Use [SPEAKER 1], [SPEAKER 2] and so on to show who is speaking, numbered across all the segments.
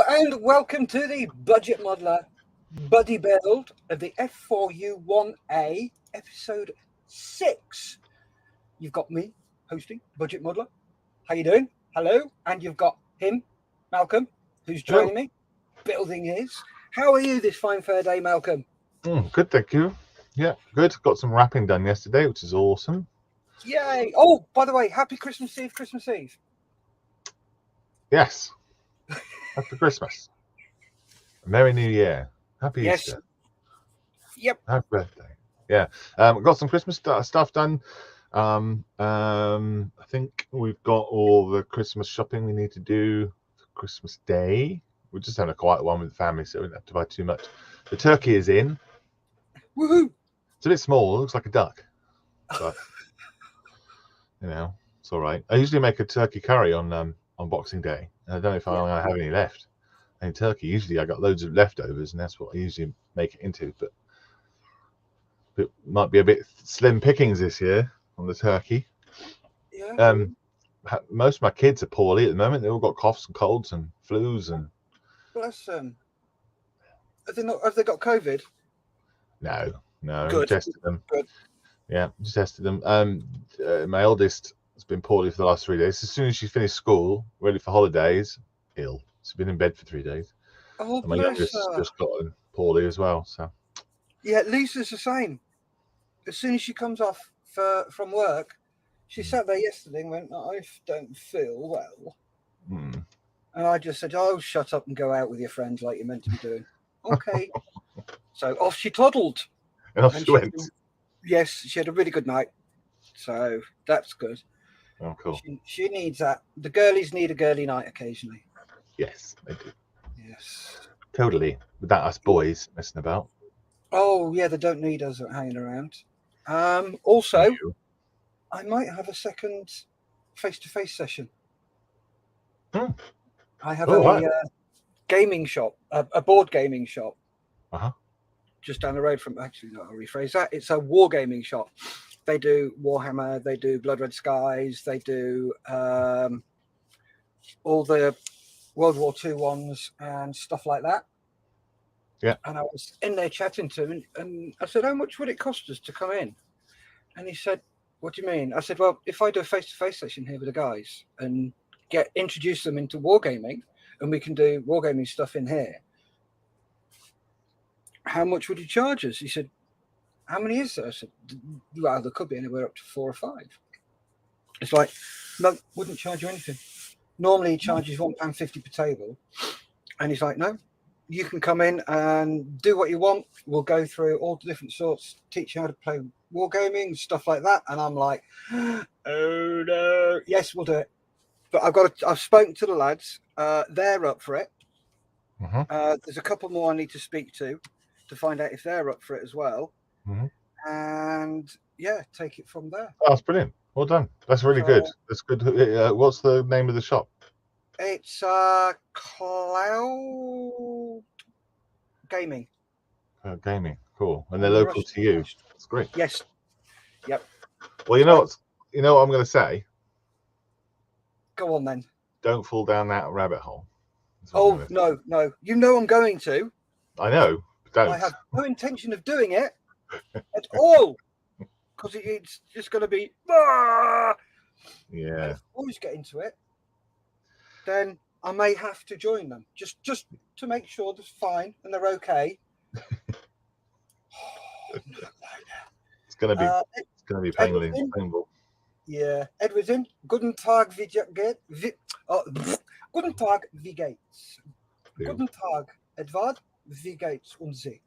[SPEAKER 1] and welcome to the Budget Modeler Buddy Build of the F4U-1A episode 6. You've got me hosting Budget Modeler. How you doing? Hello. And you've got him, Malcolm, who's joining me, building his. How are you this fine fair day, Malcolm?
[SPEAKER 2] Good, thank you. Yeah, good. Got some wrapping done yesterday, which is awesome.
[SPEAKER 1] Yay. Oh, by the way, happy Christmas Eve, Christmas Eve.
[SPEAKER 2] Yes. Happy Christmas. Merry New Year. Happy Easter.
[SPEAKER 1] Yep.
[SPEAKER 2] Happy birthday. Yeah. Got some Christmas stuff done. I think we've got all the Christmas shopping we need to do for Christmas Day. We're just having a quiet one with the family, so we don't have to buy too much. The turkey is in.
[SPEAKER 1] Woohoo!
[SPEAKER 2] It's a bit small. It looks like a duck. But, it's all right. I usually make a turkey curry on Boxing Day. And I don't know if I have any left. Any turkey. Usually I got loads of leftovers, and that's what I usually make it into. But it might be a bit slim pickings this year on the turkey.
[SPEAKER 1] Yeah.
[SPEAKER 2] Most of my kids are poorly at the moment. They've all got coughs and colds and flus and.
[SPEAKER 1] Bless them. Have they got COVID?
[SPEAKER 2] No.
[SPEAKER 1] Good.
[SPEAKER 2] Tested them.
[SPEAKER 1] Good.
[SPEAKER 2] Yeah, just tested them. My eldest has been poorly for the last 3 days. As soon as she finished school, ready for holidays, ill. She's been in bed for 3 days.
[SPEAKER 1] Oh,
[SPEAKER 2] and my
[SPEAKER 1] bless
[SPEAKER 2] youngest
[SPEAKER 1] her.
[SPEAKER 2] just gotten poorly as well. So.
[SPEAKER 1] Yeah, Lisa's the same. As soon as she comes off from work, she sat there yesterday and went, I don't feel well. And I just said, oh, shut up and go out with your friends like you're meant to be doing. Okay. So off she toddled.
[SPEAKER 2] And off she went.
[SPEAKER 1] Yes, she had a really good night. So that's good.
[SPEAKER 2] Oh, cool.
[SPEAKER 1] She needs that. The girlies need a girly night occasionally.
[SPEAKER 2] Yes, they do.
[SPEAKER 1] Yes.
[SPEAKER 2] Totally. Without us boys messing about.
[SPEAKER 1] Oh, yeah, they don't need us hanging around. Also, I might have a second face-to-face session. I have a gaming shop, a board gaming shop. Just down the road from, actually, no, I'll rephrase that. It's a wargaming shop. They do Warhammer, they do Blood Red Skies, they do all the World War II ones and stuff like that.
[SPEAKER 2] Yeah.
[SPEAKER 1] And I was in there chatting to him, and I said, how much would it cost us to come in? And he said, what do you mean? I said, well, if I do a face-to-face session here with the guys and introduce them into wargaming, and we can do wargaming stuff in here, how much would you charge us? He said, how many is there? I said, well, there could be anywhere up to 4 or 5. It's like, no, wouldn't charge you anything. Normally he charges £1.50 per table. And he's like, no, you can come in and do what you want. We'll go through all the different sorts, teach you how to play wargaming, stuff like that. And I'm like, oh no, yes, we'll do it. But I've spoken to the lads. They're up for it. There's a couple more I need to speak to find out if they're up for it as well. And yeah, take it from there.
[SPEAKER 2] Oh, that's brilliant. Well done. That's really good. That's good. What's the name of the shop?
[SPEAKER 1] It's Cloud Gaming.
[SPEAKER 2] Gaming. Cool. And they're local to you. That's great.
[SPEAKER 1] Yes. Yep.
[SPEAKER 2] Well, you know what I'm going to say?
[SPEAKER 1] Go on then.
[SPEAKER 2] Don't fall down that rabbit hole.
[SPEAKER 1] Oh, no. You know I'm going to.
[SPEAKER 2] I know. Don't.
[SPEAKER 1] I have no intention of doing it at all. Because it's just going to be...
[SPEAKER 2] Yeah.
[SPEAKER 1] If boys get into it, then I may have to join them. Just to make sure they're fine and they're okay.
[SPEAKER 2] It's going to be painful.
[SPEAKER 1] Yeah. Edward's in. Guten Tag, wie geht's? Guten Tag, wie geht's? Guten Tag, Edward. Wie geht's und Sie?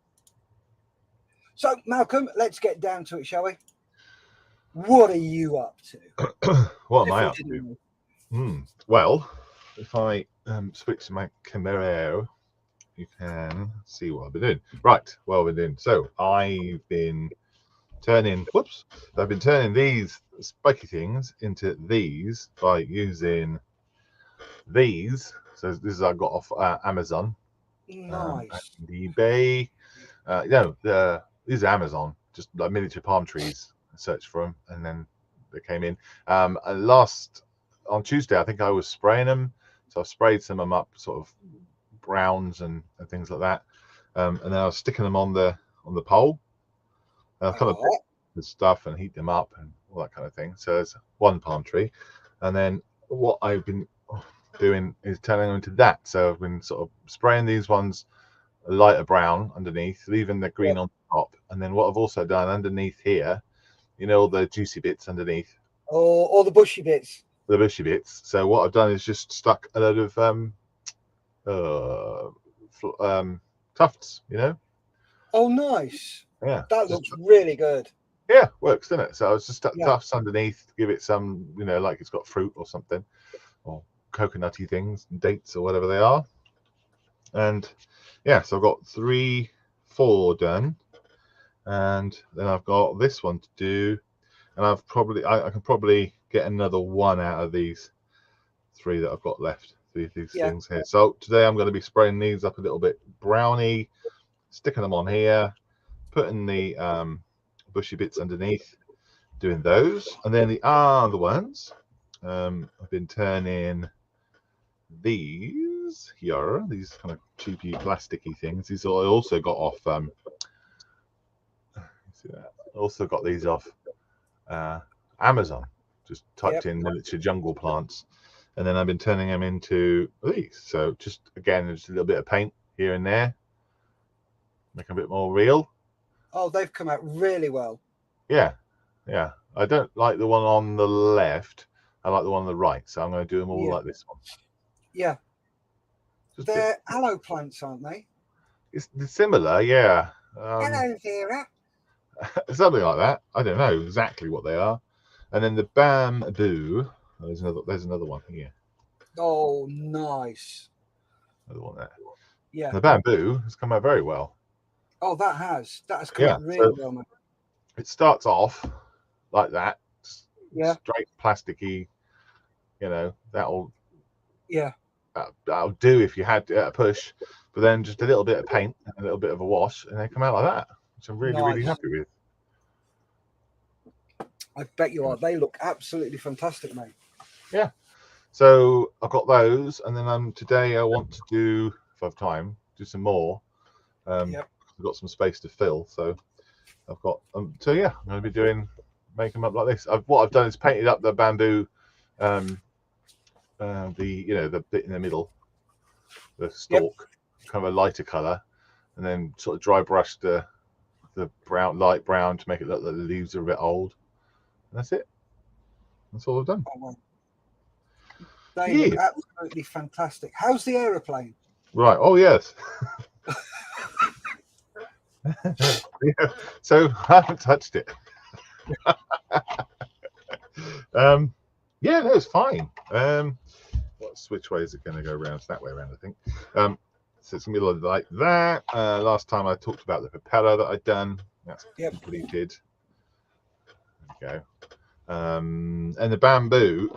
[SPEAKER 1] So, Malcolm, let's get down to it, shall we? What are you up to?
[SPEAKER 2] What am I up to? Well, if I switch to my camera, you can see what I've been doing. Right, what I've been doing. So I've been turning these spiky things into these by using these. So this is I got off Amazon.
[SPEAKER 1] Nice.
[SPEAKER 2] And eBay. These are Amazon, just like miniature palm trees. I searched for them, and then they came in. On Tuesday, I think I was spraying them. So I've sprayed some of them up, sort of browns and things like that. And then I was sticking them on the pole. And I kind of the stuff and heat them up and all that kind of thing. So there's one palm tree, and then what I've been doing is turning them into that. So I've been sort of spraying these ones a lighter brown underneath, leaving the green on top, and then what I've also done underneath here, you know, all the juicy bits underneath,
[SPEAKER 1] all the bushy bits.
[SPEAKER 2] The bushy bits. So what I've done is just stuck a load of tufts, you know.
[SPEAKER 1] Oh, nice.
[SPEAKER 2] Yeah,
[SPEAKER 1] that looks really good.
[SPEAKER 2] Yeah, works, doesn't it? So I was just stuck tufts underneath to give it some, you know, like it's got fruit or something, or coconutty things, dates or whatever they are. And yeah, so I've got 3, 4 done, and then I've got this one to do, and I can probably get another one out of these 3 that I've got left. These things here. So today I'm going to be spraying these up a little bit browny, sticking them on here, putting the bushy bits underneath, doing those, and then the other ones I've been turning these here, these kind of cheapy plasticky things. These I also got off see that? I also got these off Amazon. Just typed in miniature jungle plants, and then I've been turning them into these. So just again, just a little bit of paint here and there, make them a bit more real.
[SPEAKER 1] Oh, they've come out really well.
[SPEAKER 2] Yeah. I don't like the one on the left. I like the one on the right. So I'm going to do them all like this one.
[SPEAKER 1] Yeah. They're aloe plants, aren't they?
[SPEAKER 2] It's similar, yeah.
[SPEAKER 1] Hello, Vera.
[SPEAKER 2] Something like that. I don't know exactly what they are. And then the bamboo. Oh, there's another one here.
[SPEAKER 1] Oh, nice.
[SPEAKER 2] Another one there.
[SPEAKER 1] Yeah.
[SPEAKER 2] The bamboo has come out very well.
[SPEAKER 1] Oh, that has come out really well, man.
[SPEAKER 2] It starts off like that.
[SPEAKER 1] Yeah.
[SPEAKER 2] Straight plasticky. You know, that'll do if you had a push, but then just a little bit of paint and a little bit of a wash, and they come out like that, which I'm really happy with.
[SPEAKER 1] I bet you are. They look absolutely fantastic, mate.
[SPEAKER 2] Yeah. So I've got those, and then today I want to do, if I have time, do some more. I've got some space to fill, so I've got. So yeah, I'm going to be make them up like this. What I've done is painted up the bamboo. The bit in the middle, the stalk, kind of a lighter color, and then sort of dry brush the light brown to make it look like the leaves are a bit old. And that's it. That's all I've done.
[SPEAKER 1] Oh, wow. They look absolutely fantastic. How's the aeroplane?
[SPEAKER 2] Right. Oh yes. So I haven't touched it. No, it's fine. Which way is it going to go around? It's that way around, I think. So it's going to be like that. Last time I talked about the propeller that I'd done. That's completed. There we go. And the bamboo.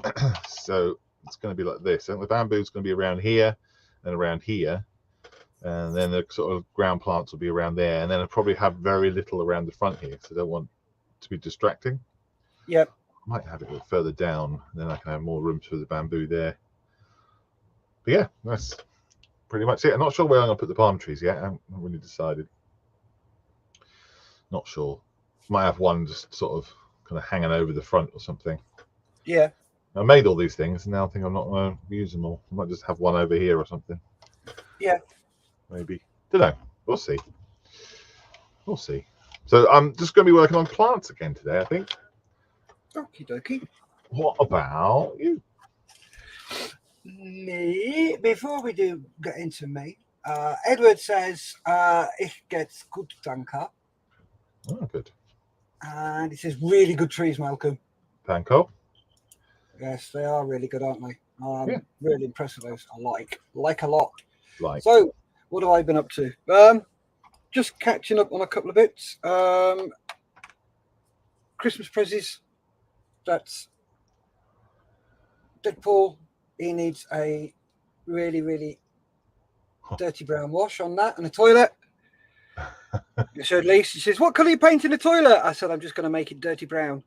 [SPEAKER 2] So it's going to be like this. And the bamboo is going to be around here and around here. And then the sort of ground plants will be around there. And then I'll probably have very little around the front here. So I don't want to be distracting.
[SPEAKER 1] Yep.
[SPEAKER 2] I might have it a bit further down. And then I can have more room for the bamboo there. But yeah, that's pretty much it. I'm not sure where I'm going to put the palm trees yet. I haven't really decided. Not sure. Might have one just sort of kind of hanging over the front or something.
[SPEAKER 1] Yeah.
[SPEAKER 2] I made all these things and now I think I'm not going to use them all. I might just have one over here or something.
[SPEAKER 1] Yeah.
[SPEAKER 2] Maybe. Don't know. We'll see. We'll see. So I'm just going to be working on plants again today, I think.
[SPEAKER 1] Okie dokie.
[SPEAKER 2] What about you?
[SPEAKER 1] Me, before we do get into me, Edward says, ich geht's gut, danke.
[SPEAKER 2] Oh, good.
[SPEAKER 1] And he says, really good trees, Malcolm.
[SPEAKER 2] Panko?
[SPEAKER 1] Yes, they are really good, aren't they? Really impressed with those. I like a lot.
[SPEAKER 2] Like.
[SPEAKER 1] So, what have I been up to? Just catching up on a couple of bits. Christmas presents. That's Deadpool. He needs a really, really dirty brown wash on that and a toilet. I showed Lisa. She says, what colour are you painting the toilet? I said, I'm just going to make it dirty brown.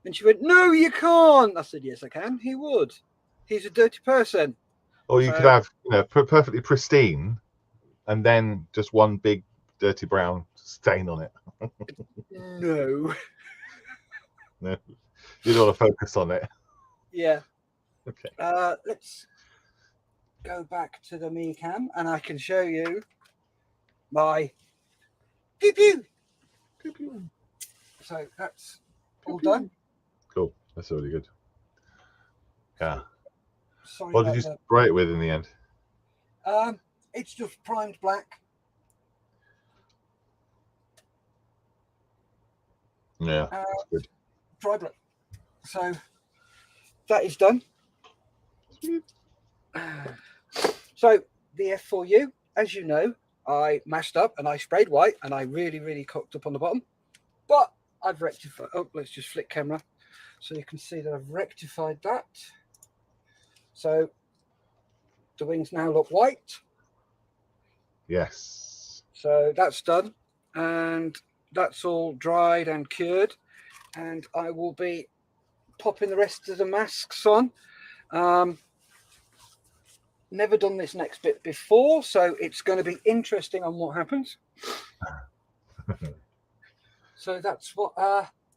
[SPEAKER 1] And she went, no, you can't. I said, yes, I can. He would. He's a dirty person.
[SPEAKER 2] Or you
[SPEAKER 1] So-
[SPEAKER 2] could have, you know, perfectly pristine, and then just one big dirty brown stain on it.
[SPEAKER 1] No.
[SPEAKER 2] No, you don't want to focus on it.
[SPEAKER 1] Yeah.
[SPEAKER 2] Okay.
[SPEAKER 1] Let's go back to the me cam, and I can show you my pew pew.
[SPEAKER 2] Pew, pew.
[SPEAKER 1] So that's all
[SPEAKER 2] Pew, pew.
[SPEAKER 1] done.
[SPEAKER 2] Cool. That's really good. Yeah.
[SPEAKER 1] Sorry
[SPEAKER 2] What did
[SPEAKER 1] about
[SPEAKER 2] you
[SPEAKER 1] that.
[SPEAKER 2] spray it with in the end?
[SPEAKER 1] It's just primed black.
[SPEAKER 2] Yeah, that's good.
[SPEAKER 1] Dry black. So that is done.
[SPEAKER 2] Sweet.
[SPEAKER 1] So the F4U, as you know, I mashed up and I sprayed white and I really, really cocked up on the bottom. But I've rectified. Oh, let's just flick camera so you can see that I've rectified that. So the wings now look white.
[SPEAKER 2] Yes.
[SPEAKER 1] So that's done. And that's all dried and cured. And I will be popping the rest of the masks on. Never done this next bit before, so it's going to be interesting on what happens. So that's what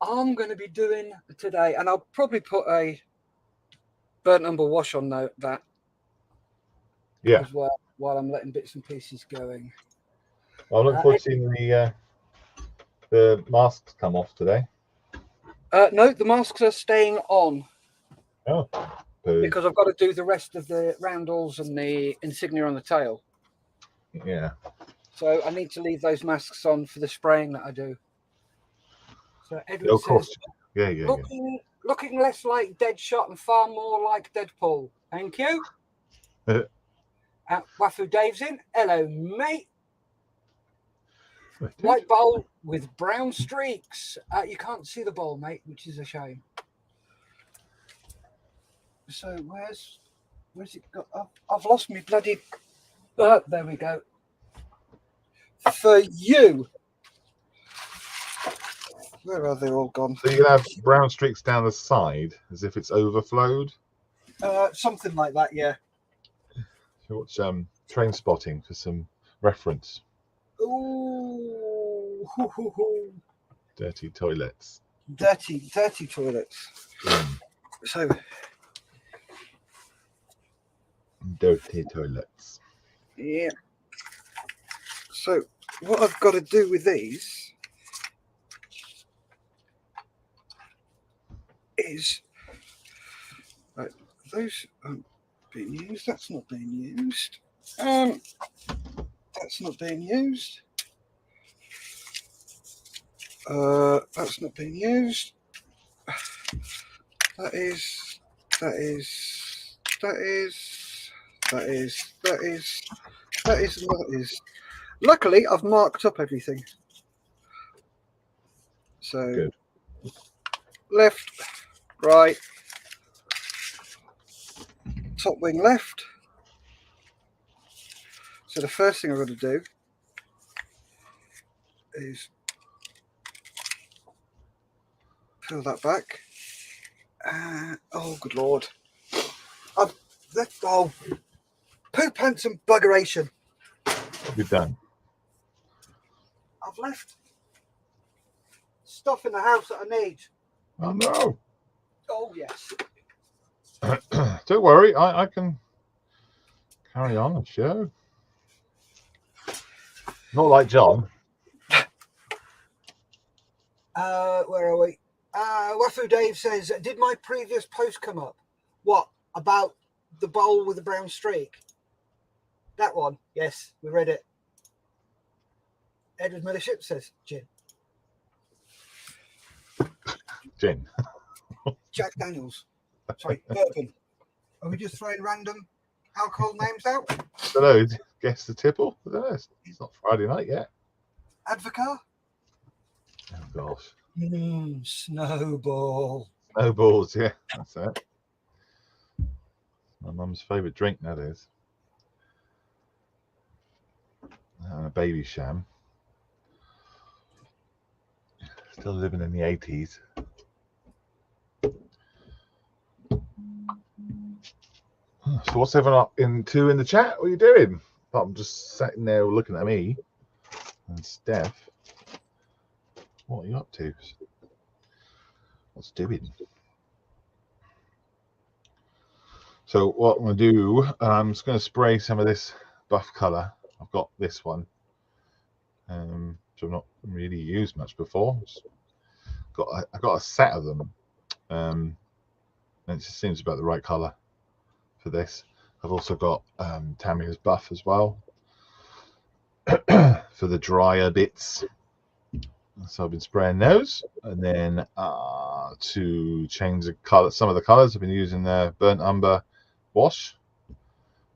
[SPEAKER 1] I'm going to be doing today, and I'll probably put a burnt umber wash on that as well while I'm letting bits and pieces going.
[SPEAKER 2] Well, I'm looking forward to seeing the masks come off today.
[SPEAKER 1] No, the masks are staying on.
[SPEAKER 2] Oh,
[SPEAKER 1] because I've got to do the rest of the roundels and the insignia on the tail.
[SPEAKER 2] Yeah.
[SPEAKER 1] So I need to leave those masks on for the spraying that I do. So Edward
[SPEAKER 2] Of course.
[SPEAKER 1] says,
[SPEAKER 2] Yeah.
[SPEAKER 1] looking less like Deadshot and far more like Deadpool. Thank you. Wafu Dave's in. Hello, mate. White bowl with brown streaks. You can't see the bowl, mate, which is a shame. So where's it got? I've lost me bloody. There we go. For you. Where are they all gone?
[SPEAKER 2] So you have brown streaks down the side as if it's overflowed.
[SPEAKER 1] Something like that, yeah.
[SPEAKER 2] You watch Train Spotting for some reference.
[SPEAKER 1] Ooh.
[SPEAKER 2] Dirty toilets.
[SPEAKER 1] Dirty toilets. So.
[SPEAKER 2] Dirty toilets.
[SPEAKER 1] Yeah. So what I've got to do with these is those aren't being used. That's not being used. That's not being used. That's not being used. That is. Luckily, I've marked up everything. So
[SPEAKER 2] Good.
[SPEAKER 1] Left, right, top wing left. So the first thing I've got to do is peel that back. Oh, good Lord. Poo pants and buggeration.
[SPEAKER 2] What have you done?
[SPEAKER 1] I've left stuff in the house that I need.
[SPEAKER 2] Oh, no.
[SPEAKER 1] Oh, yes.
[SPEAKER 2] Don't worry. I can carry on the show. Not like John.
[SPEAKER 1] Where are we? Wafu Dave says, did my previous post come up? What? About the bowl with the brown streak? That one? Yes, we read it. Edward Millership says, gin.
[SPEAKER 2] Gin.
[SPEAKER 1] Jack Daniels. Sorry, bourbon. Are we just throwing random alcohol names out?
[SPEAKER 2] I don't know. Guess the tipple? I don't know. It's not Friday night yet.
[SPEAKER 1] Advocar?
[SPEAKER 2] Oh, gosh.
[SPEAKER 1] Snowball.
[SPEAKER 2] Snowballs, yeah. That's it. My mum's favourite drink, that is. And a baby sham. Still living in the 80s. So what's everyone up into in the chat? What are you doing? I'm just sitting there looking at me. And Steph, what are you up to? What's doing? So what I'm going to do, I'm just going to spray some of this buff colour. I've got this one, which I've not really used much before. I got a set of them, and it just seems about the right colour for this. I've also got Tamiya's buff as well for the drier bits. So I've been spraying those, and then to change the colour, some of the colours, I've been using the burnt umber wash,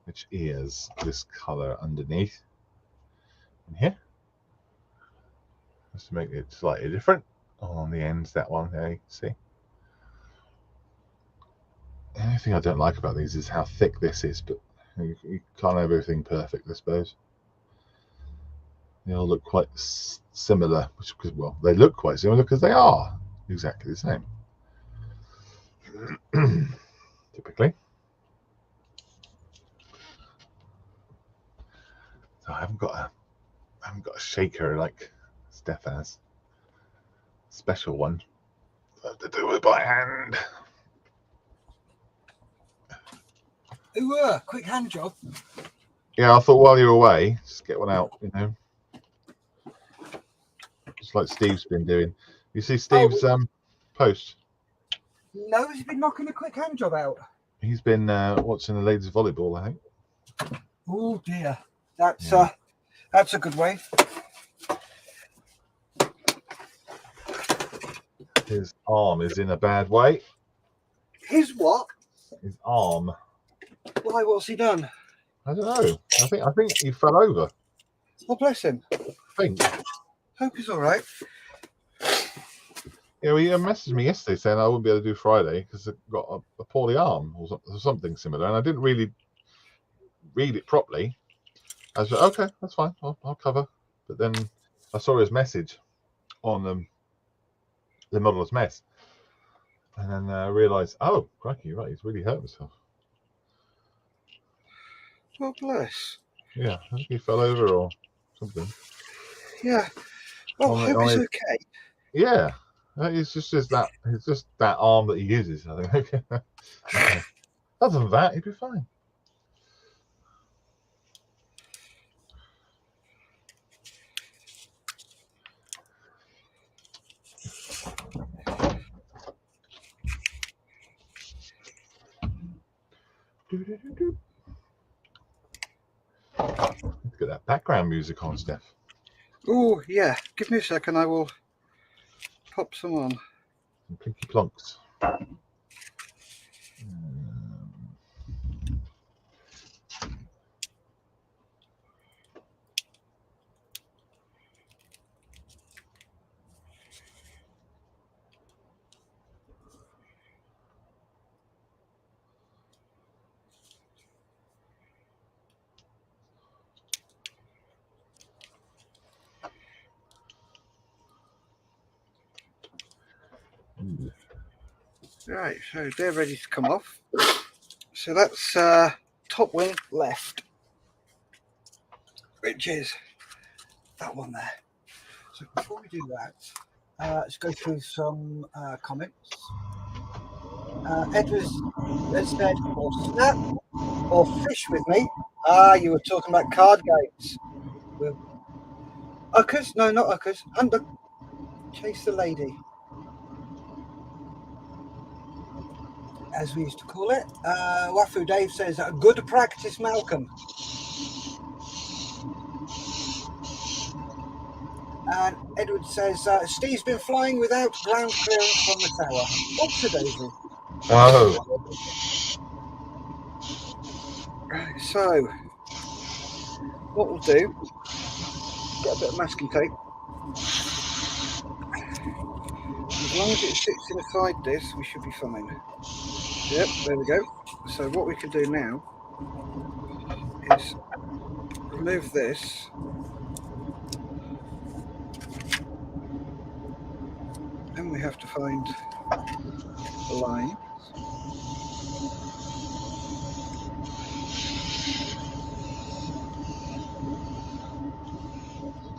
[SPEAKER 2] which is this colour underneath in here, just to make it slightly different. On the ends, that one there, you can see. The only thing I don't like about these is how thick this is, but you can't have everything perfect, I suppose. They all look quite similar, well, they look quite similar because they are exactly the same. Typically. So I haven't got a shaker like Steph has. Special one. I have to do it by hand.
[SPEAKER 1] Ooh, quick hand job.
[SPEAKER 2] Yeah, I thought while you're away, just get one out, you know. Just like Steve's been doing. You see Steve's post?
[SPEAKER 1] No, he's been knocking a quick hand job out.
[SPEAKER 2] He's been watching the ladies volleyball, I think.
[SPEAKER 1] Oh dear. That's a good way.
[SPEAKER 2] His arm is in a bad way.
[SPEAKER 1] His what?
[SPEAKER 2] His arm.
[SPEAKER 1] Why? What's he done?
[SPEAKER 2] I don't know. I think he fell over.
[SPEAKER 1] Oh, bless him.
[SPEAKER 2] I think.
[SPEAKER 1] Hope he's all right.
[SPEAKER 2] Yeah, he messaged me yesterday saying I wouldn't be able to do Friday because I've got a poorly arm or something similar, and I didn't really read it properly. I was like, okay, that's fine, I'll cover. But then I saw his message on the Modeller's Mess, and then I realised, oh, crikey, right, he's really hurt himself.
[SPEAKER 1] Oh, bless.
[SPEAKER 2] Yeah, I think he fell over or something.
[SPEAKER 1] Yeah. Oh, I hope he's okay.
[SPEAKER 2] Yeah, it's just that arm that he uses, I think. Okay. Other than that, he'd be fine. Let's get that background music on, Steph.
[SPEAKER 1] Oh, yeah. Give me a second. I will pop some on.
[SPEAKER 2] Some plinky plonks.
[SPEAKER 1] Right, so they're ready to come off. So that's top wing left, which is that one there. So before we do that, let's go through some comments. Edward has said, or snap or fish with me. You were talking about card games. Uckers? No, not Uckers. Under. Chase the lady, as we used to call it. Wafu Dave says, good practice, Malcolm. And Edward says, Steve's been flying without ground clearance from the tower. Oopsie-daisy.
[SPEAKER 2] Oh.
[SPEAKER 1] Right, so what we'll do, get a bit of masking tape. As long as it sits inside this, we should be fine. Yep, there we go. So what we can do now is remove this. And we have to find the lines.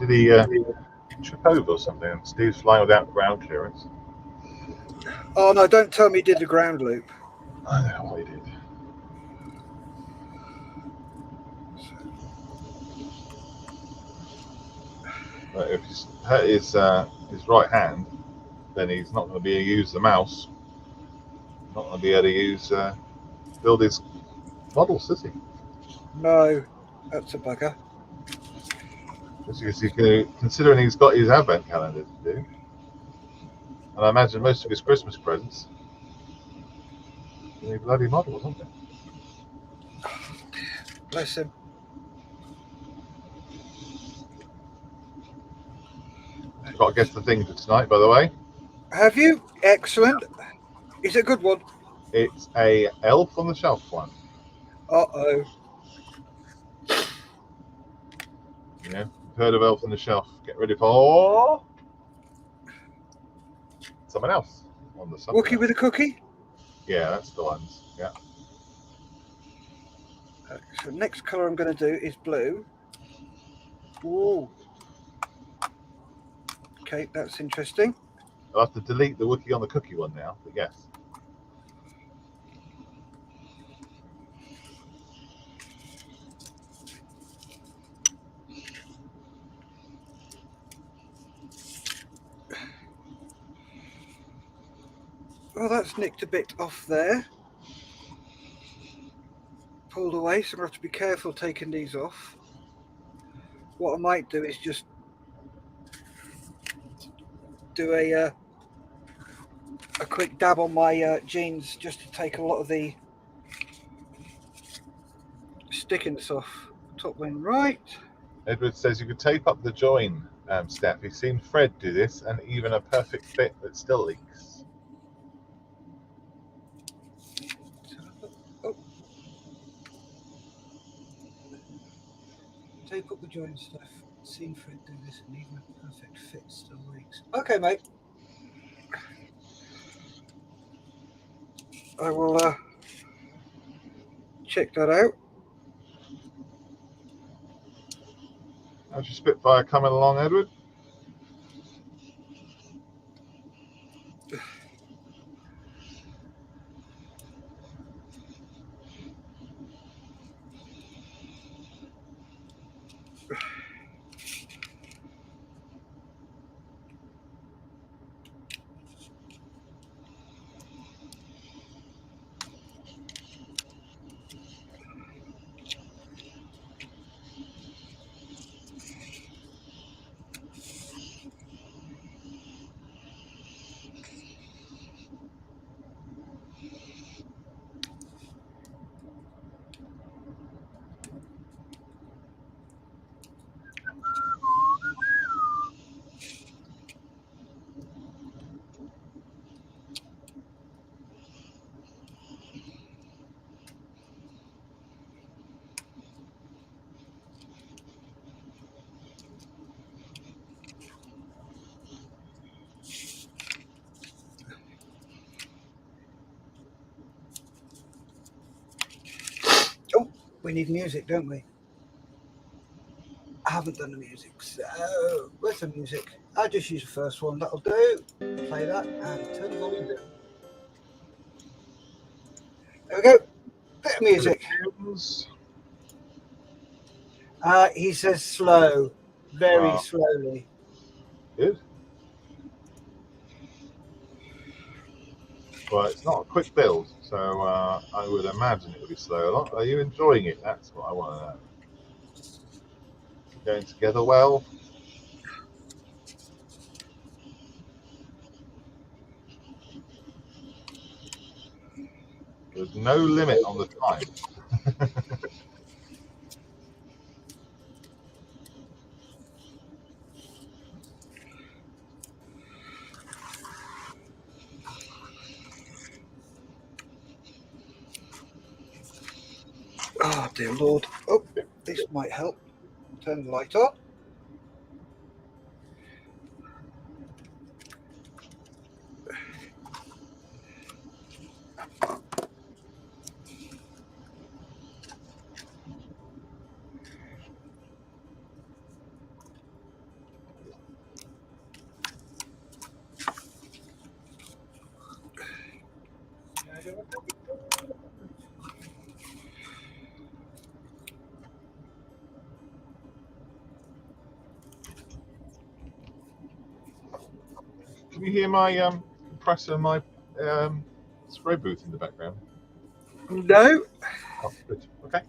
[SPEAKER 2] Did he trip over or something? And Steve's flying without ground clearance.
[SPEAKER 1] Oh no! Don't tell me he did the ground loop.
[SPEAKER 2] I know what he did. But if he's hurt his right hand, then he's not going to be able to use the mouse. Not going to be able to use build his models, is he?
[SPEAKER 1] No, that's a bugger.
[SPEAKER 2] Because considering he's got his advent calendar to do, and I imagine most of his Christmas presents, they bloody models, aren't they?
[SPEAKER 1] Bless him.
[SPEAKER 2] I've got to guess the thing for tonight, by the way.
[SPEAKER 1] Have you? Excellent. Is it a good one?
[SPEAKER 2] It's a Elf on the Shelf one.
[SPEAKER 1] Uh-oh.
[SPEAKER 2] You know, heard of Elf on the Shelf. Get ready for someone else on the something
[SPEAKER 1] Wookie
[SPEAKER 2] else.
[SPEAKER 1] with a cookie?
[SPEAKER 2] Yeah, that's the ones. Yeah.
[SPEAKER 1] So next colour I'm going to do is blue. Ooh. Okay, that's interesting.
[SPEAKER 2] I'll have to delete the Wookie on the cookie one now, but yes.
[SPEAKER 1] Well, that's nicked a bit off there. Pulled away, so I'm going to have to be careful taking these off. What I might do is just do a quick dab on my jeans just to take a lot of the stickiness off. Top one right.
[SPEAKER 2] Edward says you could tape up the join, Steph. He's seen Fred do this, and even a perfect fit that still leaks.
[SPEAKER 1] Oh. Tape up the joint stuff. Seen Fred do this, and even a perfect fit still leaks. Okay, mate. I will check that out.
[SPEAKER 2] How's your Spitfire coming along, Edward?
[SPEAKER 1] Oh, we need music, don't we? I haven't done the music, so where's the music? I'll just use the first one. That'll do. Play that and turn the volume down. There we go. Bit of music. He says slow, very slowly.
[SPEAKER 2] Good. Well, it's not a quick build, so I would imagine it would be slow. Are you enjoying it? That's what I want to know. Going together well? There's no limit on the time.
[SPEAKER 1] Oh, dear Lord. Oh, this might help. Turn the light on.
[SPEAKER 2] Can you hear my compressor and my spray booth in the background?
[SPEAKER 1] No.
[SPEAKER 2] Oh, good. Okay.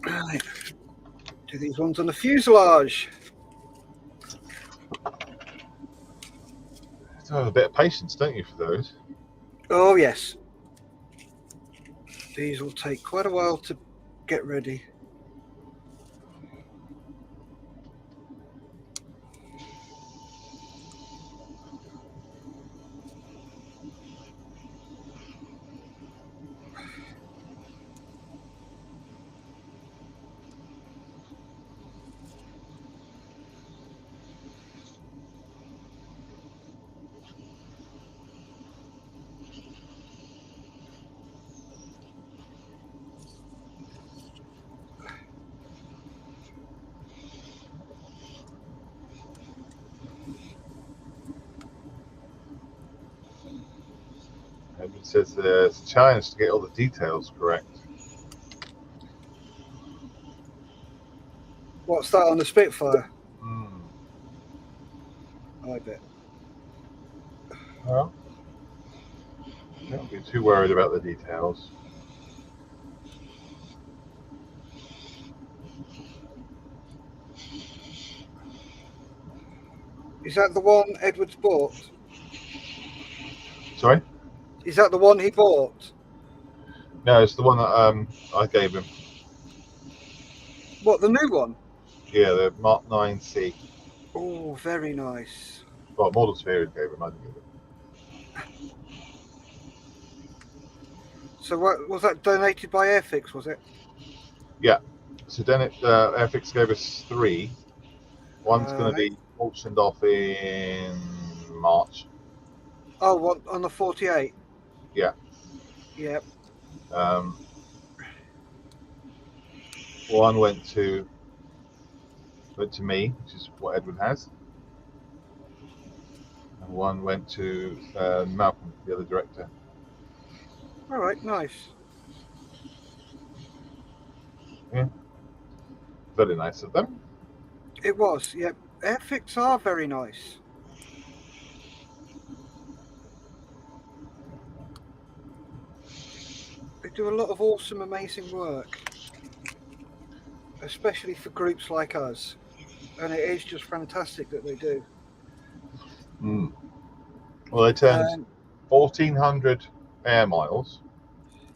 [SPEAKER 1] Right. Do these ones on the fuselage.
[SPEAKER 2] You have to have a bit of patience, don't you, for those?
[SPEAKER 1] Oh, yes. These will take quite a while to get ready.
[SPEAKER 2] Edward says there's a challenge to get all the details correct.
[SPEAKER 1] What's that on the Spitfire? I bet.
[SPEAKER 2] Well, don't be too worried about the details.
[SPEAKER 1] Is that the one Edward's bought?
[SPEAKER 2] Sorry?
[SPEAKER 1] Is that the one he bought?
[SPEAKER 2] No, it's the one that I gave him.
[SPEAKER 1] What, the new one?
[SPEAKER 2] Yeah, the Mark 9C.
[SPEAKER 1] Oh, very nice.
[SPEAKER 2] Well, Model Sphere gave him, I didn't give him.
[SPEAKER 1] So what was that donated by Airfix, was it?
[SPEAKER 2] Yeah. So then Airfix gave us 3. One's going to be auctioned off in March.
[SPEAKER 1] Oh, what, on the 48?
[SPEAKER 2] Yeah.
[SPEAKER 1] Yep.
[SPEAKER 2] One went to me, which is what Edward has. And one went to Malcolm, the other director.
[SPEAKER 1] All right, nice.
[SPEAKER 2] Yeah. Very nice of them.
[SPEAKER 1] It was, yep. Airfix are very nice. They do a lot of awesome, amazing work, especially for groups like us. And it is just fantastic that they do.
[SPEAKER 2] Well, they turned 1,400 air miles.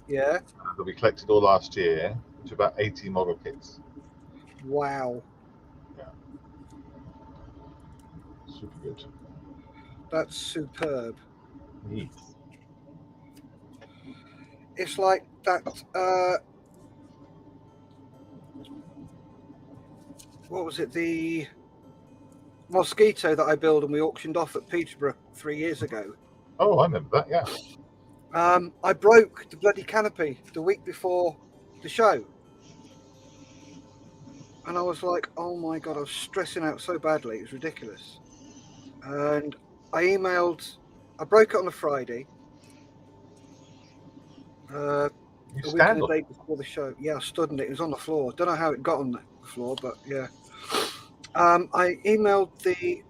[SPEAKER 1] Yeah.
[SPEAKER 2] That we collected all last year, which are about 80 model kits.
[SPEAKER 1] Wow.
[SPEAKER 2] Yeah. Super good.
[SPEAKER 1] That's superb.
[SPEAKER 2] Yes.
[SPEAKER 1] It's like that. What was it? The Mosquito that I built and we auctioned off at Peterborough 3 years ago.
[SPEAKER 2] Oh, I remember that. Yeah.
[SPEAKER 1] I broke the bloody canopy the week before the show, and I was like, "Oh my god!" I was stressing out so badly; it was ridiculous. And I broke it on a Friday. A week and a day before the show. Yeah, I stood in it. It was on the floor. Don't know how it got on the floor, but yeah. I emailed the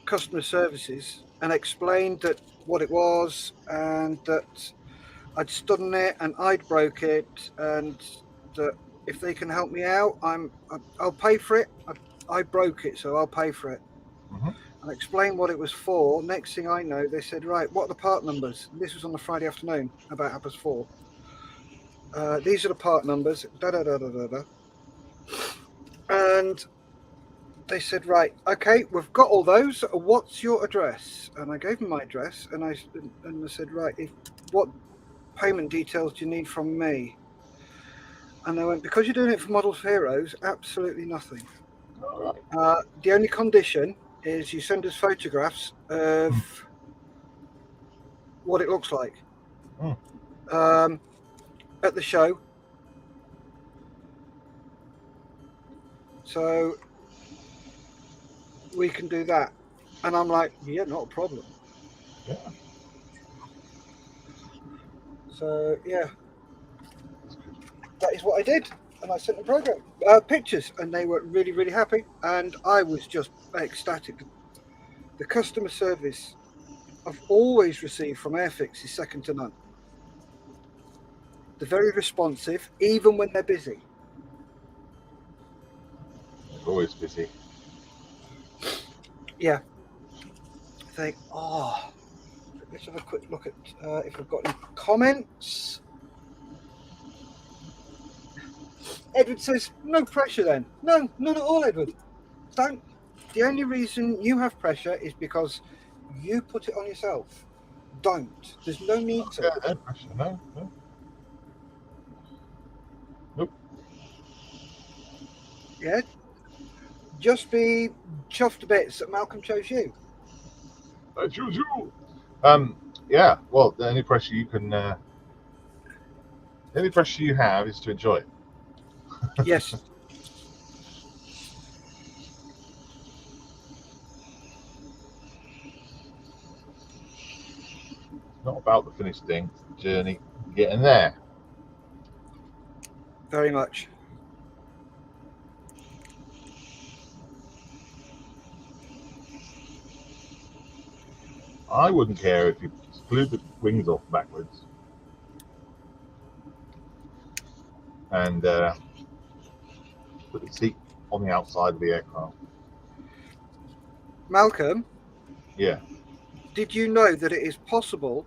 [SPEAKER 1] customer services and explained that what it was and that I'd stood in it and I'd broke it and that if they can help me out, I'll pay for it. I broke it, so I'll pay for it. I explained what it was for. Next thing I know, they said, right, what are the part numbers? This was on a Friday afternoon, about 4:30. These are the part numbers, da-da-da-da-da-da. And they said, right, okay, we've got all those. What's your address? And I gave them my address, and I said, right, what payment details do you need from me? And they went, because you're doing it for Models for Heroes, absolutely nothing.
[SPEAKER 2] All right.
[SPEAKER 1] The only condition is you send us photographs of what it looks like at the show. So we can do that. And I'm like, yeah, not a problem.
[SPEAKER 2] Yeah.
[SPEAKER 1] So, yeah, that is what I did. And I sent them pictures, and they were really, really happy. And I was just ecstatic. The customer service I've always received from Airfix is second to none. They're very responsive, even when they're busy.
[SPEAKER 2] They're always busy.
[SPEAKER 1] Yeah. Think, let's have a quick look at if we've got any comments. Edward says, no pressure then. No, none at all, Edward. Don't. The only reason you have pressure is because you put it on yourself. Don't. There's no need to.
[SPEAKER 2] Yeah, no pressure. No. Nope.
[SPEAKER 1] Yeah. Just be chuffed to bits that Malcolm chose you.
[SPEAKER 2] I choose you. Yeah. Well, the only pressure you can, the only pressure you have is to enjoy it.
[SPEAKER 1] Yes.
[SPEAKER 2] Not about the finished thing, it's the journey, getting there.
[SPEAKER 1] Very much.
[SPEAKER 2] I wouldn't care if you glued the wings off backwards and put the seat on the outside of the aircraft.
[SPEAKER 1] Malcolm?
[SPEAKER 2] Yeah.
[SPEAKER 1] Did you know that it is possible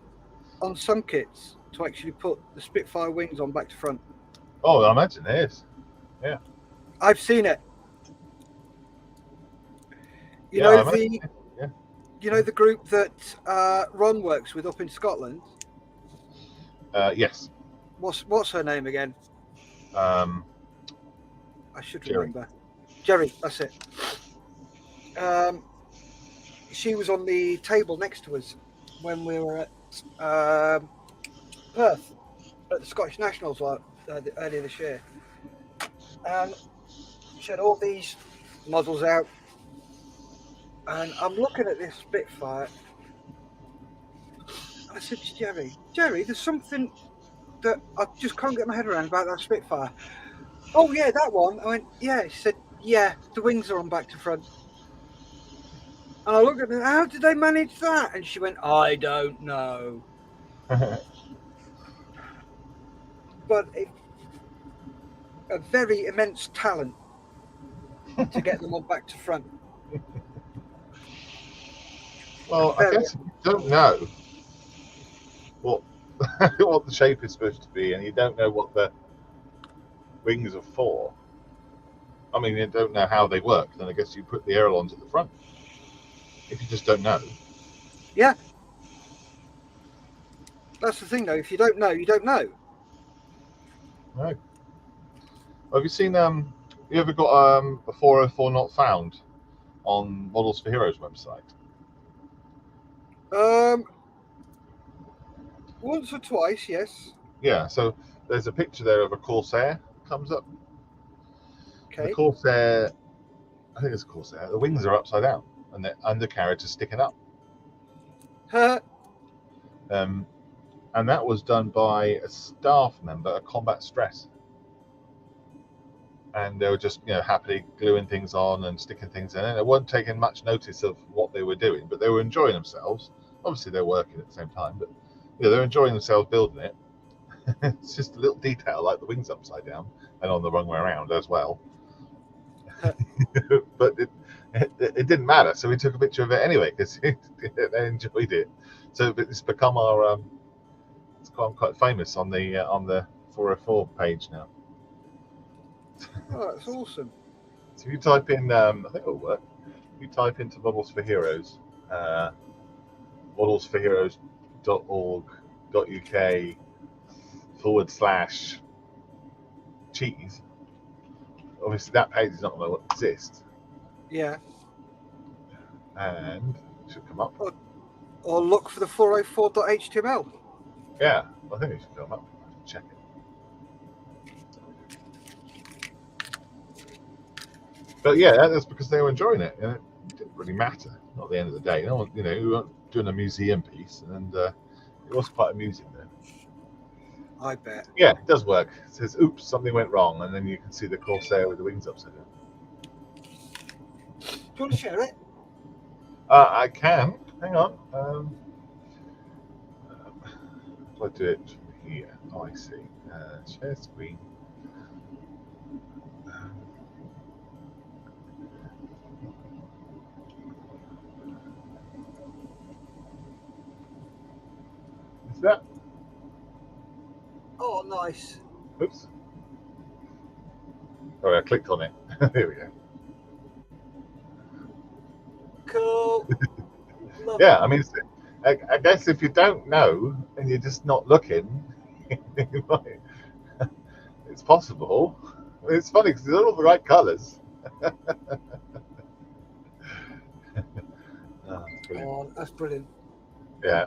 [SPEAKER 1] on some kits to actually put the Spitfire wings on back to front?
[SPEAKER 2] Oh, I imagine it is. Yeah.
[SPEAKER 1] I've seen it. You know the group that Ron works with up in Scotland?
[SPEAKER 2] Yes.
[SPEAKER 1] What's her name again? I should remember. Jerry, that's it. She was on the table next to us when we were at Perth at the Scottish Nationals earlier this year. And she had all these models out. And I'm looking at this Spitfire. I said to Jerry, there's something that I just can't get my head around about that Spitfire. Oh, yeah, that one. I went, yeah. She said, yeah, the wings are on back to front. And I looked at her, how did they manage that? And she went, I don't know. But a very immense talent to get them on back to front.
[SPEAKER 2] Well, I guess if you don't know what what the shape is supposed to be, and you don't know what the wings are for, I mean, you don't know how they work, then I guess you put the ailerons at the front. If you just don't know.
[SPEAKER 1] Yeah. That's the thing, though. If you don't know, you don't know.
[SPEAKER 2] No. Have you seen, you ever got a 404 not found on Models for Heroes website?
[SPEAKER 1] Once or twice, yes.
[SPEAKER 2] Yeah, so there's a picture there of a Corsair comes up.
[SPEAKER 1] Okay.
[SPEAKER 2] The Corsair, I think it's a Corsair, the wings are upside down and the undercarriage is sticking up. And that was done by a staff member at Combat Stress. And they were just, happily gluing things on and sticking things in, and they weren't taking much notice of what they were doing, but they were enjoying themselves. Obviously, they're working at the same time, but they're enjoying themselves building it. It's just a little detail, like the wings upside down and on the wrong way around as well. But it didn't matter. So we took a picture of it anyway because they enjoyed it. So it's become our it's quite famous on the 404 page now.
[SPEAKER 1] Oh, that's awesome.
[SPEAKER 2] So if you type in, I think it'll work. You type into Models for Heroes, modelsforheroes.org.uk/cheese. Obviously, that page is not going to exist.
[SPEAKER 1] Yeah.
[SPEAKER 2] And it should come up.
[SPEAKER 1] Or look for the 404.html.
[SPEAKER 2] Yeah, I think it should come up. Check it. But yeah, that's because they were enjoying it. And it didn't really matter. Not at the end of the day. No one, we weren't doing a museum piece, and it was quite amusing though.
[SPEAKER 1] I bet.
[SPEAKER 2] Yeah, it does work. It says, "Oops, something went wrong," and then you can see the Corsair with the wings upside down.
[SPEAKER 1] Do you want to share it?
[SPEAKER 2] I can. Hang on. If I do it from here, oh, I see. Share screen. Is that?
[SPEAKER 1] Oh, nice.
[SPEAKER 2] Oops. Oh, I clicked on it. Here we go.
[SPEAKER 1] Cool. Love
[SPEAKER 2] Yeah,
[SPEAKER 1] it.
[SPEAKER 2] I mean, I guess if you don't know and you're just not looking, it's possible. It's funny because they're all the right colours.
[SPEAKER 1] Oh, that's brilliant.
[SPEAKER 2] Yeah.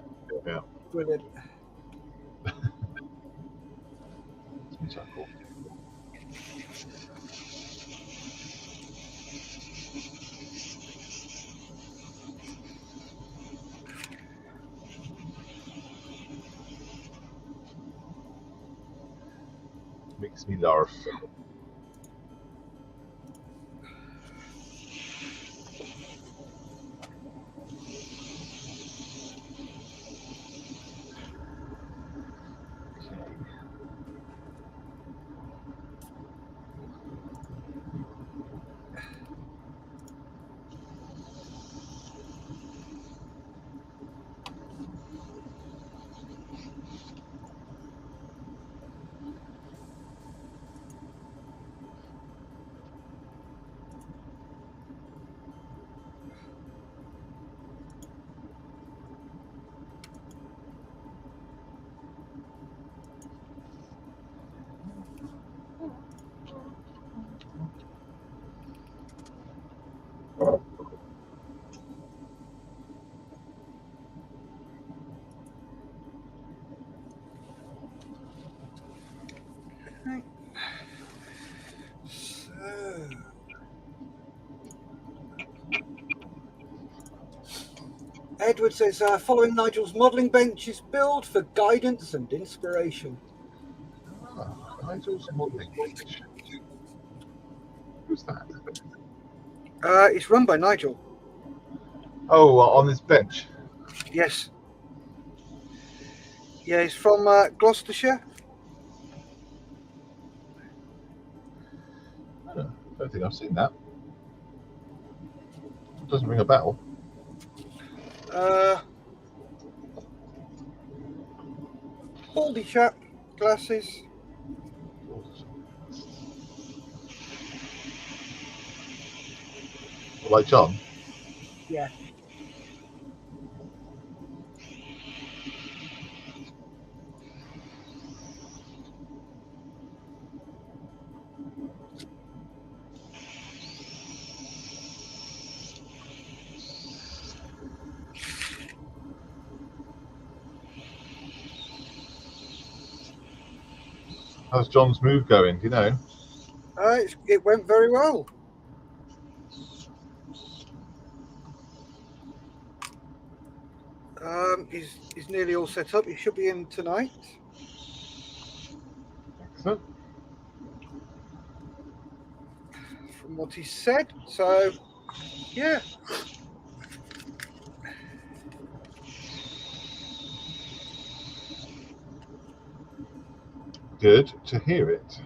[SPEAKER 1] Brilliant.
[SPEAKER 2] It's so cool. Makes me laugh.
[SPEAKER 1] So, Edward says, following Nigel's modelling benches build for guidance and inspiration.
[SPEAKER 2] Nigel's modelling bench. Who's that?
[SPEAKER 1] It's run by Nigel.
[SPEAKER 2] Oh, on this bench.
[SPEAKER 1] Yes. Yeah, he's from Gloucestershire.
[SPEAKER 2] I don't think I've seen that. It doesn't ring a bell.
[SPEAKER 1] Baldy chap, glasses.
[SPEAKER 2] Like John?
[SPEAKER 1] Yeah.
[SPEAKER 2] How's John's move going? Do you know?
[SPEAKER 1] It went very well. He's nearly all set up. He should be in tonight.
[SPEAKER 2] Excellent.
[SPEAKER 1] From what he said. So, yeah.
[SPEAKER 2] Good to hear it.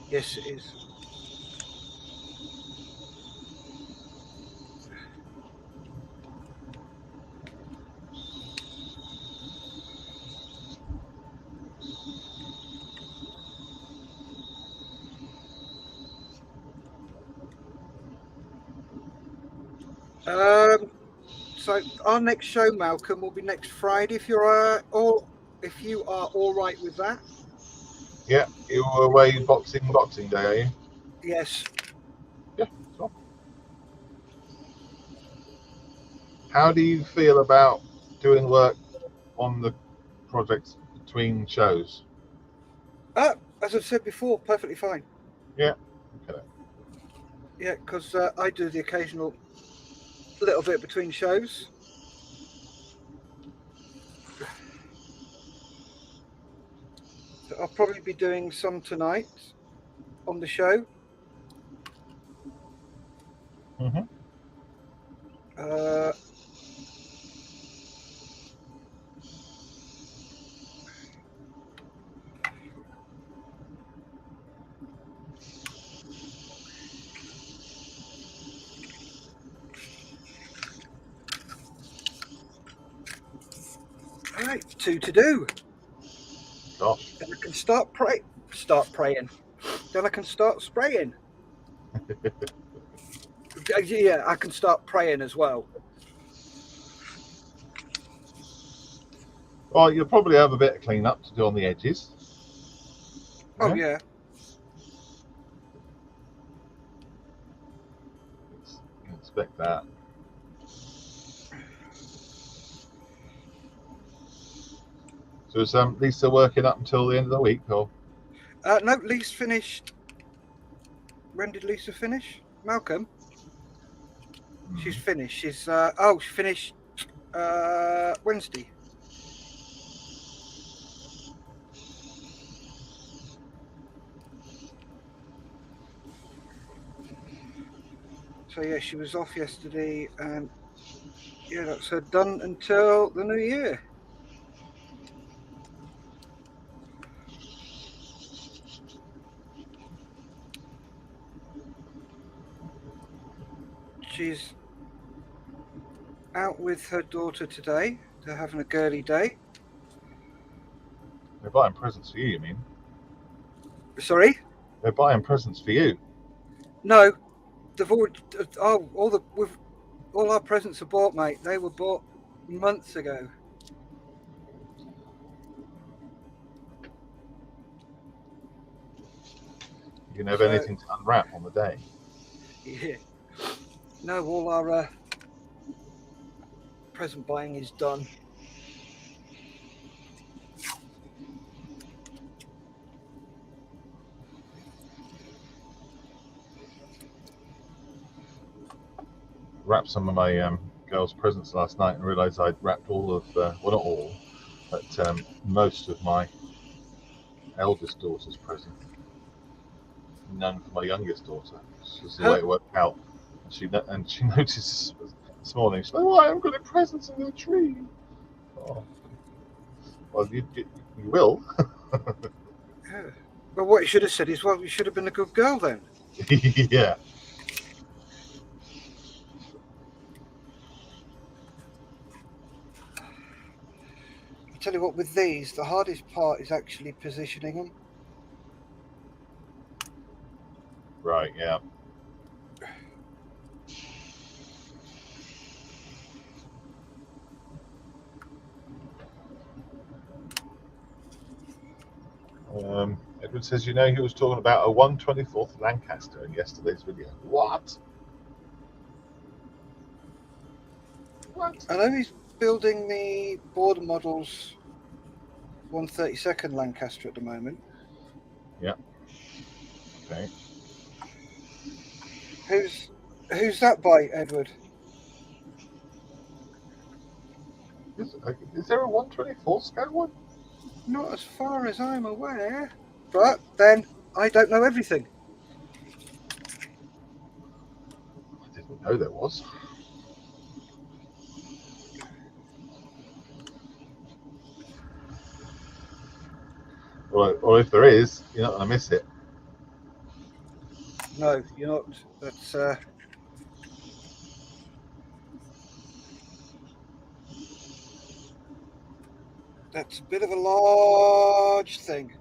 [SPEAKER 1] Yes, it is. So our next show, Malcolm, will be next Friday. If you are all right with that.
[SPEAKER 2] Yeah, you were away Boxing Day, are you?
[SPEAKER 1] Yes.
[SPEAKER 2] Yeah, sure. How do you feel about doing work on the projects between shows?
[SPEAKER 1] As I've said before, perfectly fine.
[SPEAKER 2] Yeah. Okay.
[SPEAKER 1] Yeah, because I do the occasional little bit between shows. So I'll probably be doing some tonight on the show.
[SPEAKER 2] Mm-hmm.
[SPEAKER 1] Right, 2 to do.
[SPEAKER 2] Gosh.
[SPEAKER 1] Then I can start praying. Then I can start spraying. Yeah, I can start praying as well.
[SPEAKER 2] Well, you'll probably have a bit of clean up to do on the edges.
[SPEAKER 1] Oh yeah.
[SPEAKER 2] You expect that. So is Lisa working up until the end of the week, or?
[SPEAKER 1] No, Lisa finished. When did Lisa finish? Malcolm? She's finished. She's she finished Wednesday. So yeah, she was off yesterday, and yeah, that's her done until the new year. She's out with her daughter today. They're having a girly day.
[SPEAKER 2] They're buying presents for you, you mean?
[SPEAKER 1] Sorry?
[SPEAKER 2] They're buying presents for you.
[SPEAKER 1] No, they've already. All our presents are bought, mate. They were bought months ago.
[SPEAKER 2] You can have
[SPEAKER 1] So
[SPEAKER 2] anything to unwrap on the day.
[SPEAKER 1] yeah, no, all our present buying is done.
[SPEAKER 2] Wrapped some of my girls' presents last night and realised I'd wrapped all of, well, not all, but most of my eldest daughter's present. None for my youngest daughter. It's just the way it worked out. And she noticed this morning. She's like, "Oh, I haven't got any presents in the tree." Oh, well, you will.
[SPEAKER 1] Yeah. Well, what you should have said is, well, you should have been a good girl then.
[SPEAKER 2] Yeah.
[SPEAKER 1] I tell you what, with these, the hardest part is actually positioning them.
[SPEAKER 2] Right. Yeah. Edward says, he was talking about a 1/24th Lancaster in yesterday's video. What? What?
[SPEAKER 1] I know he's building the border models 132nd Lancaster at the moment.
[SPEAKER 2] Yeah. Okay.
[SPEAKER 1] Who's that by, Edward?
[SPEAKER 2] Is there a 1/24th scale one?
[SPEAKER 1] Not as far as I'm aware. But then I don't know everything.
[SPEAKER 2] I didn't know there was. Or if there is, you're not going to miss it.
[SPEAKER 1] No, you're not. That's a bit of a large thing.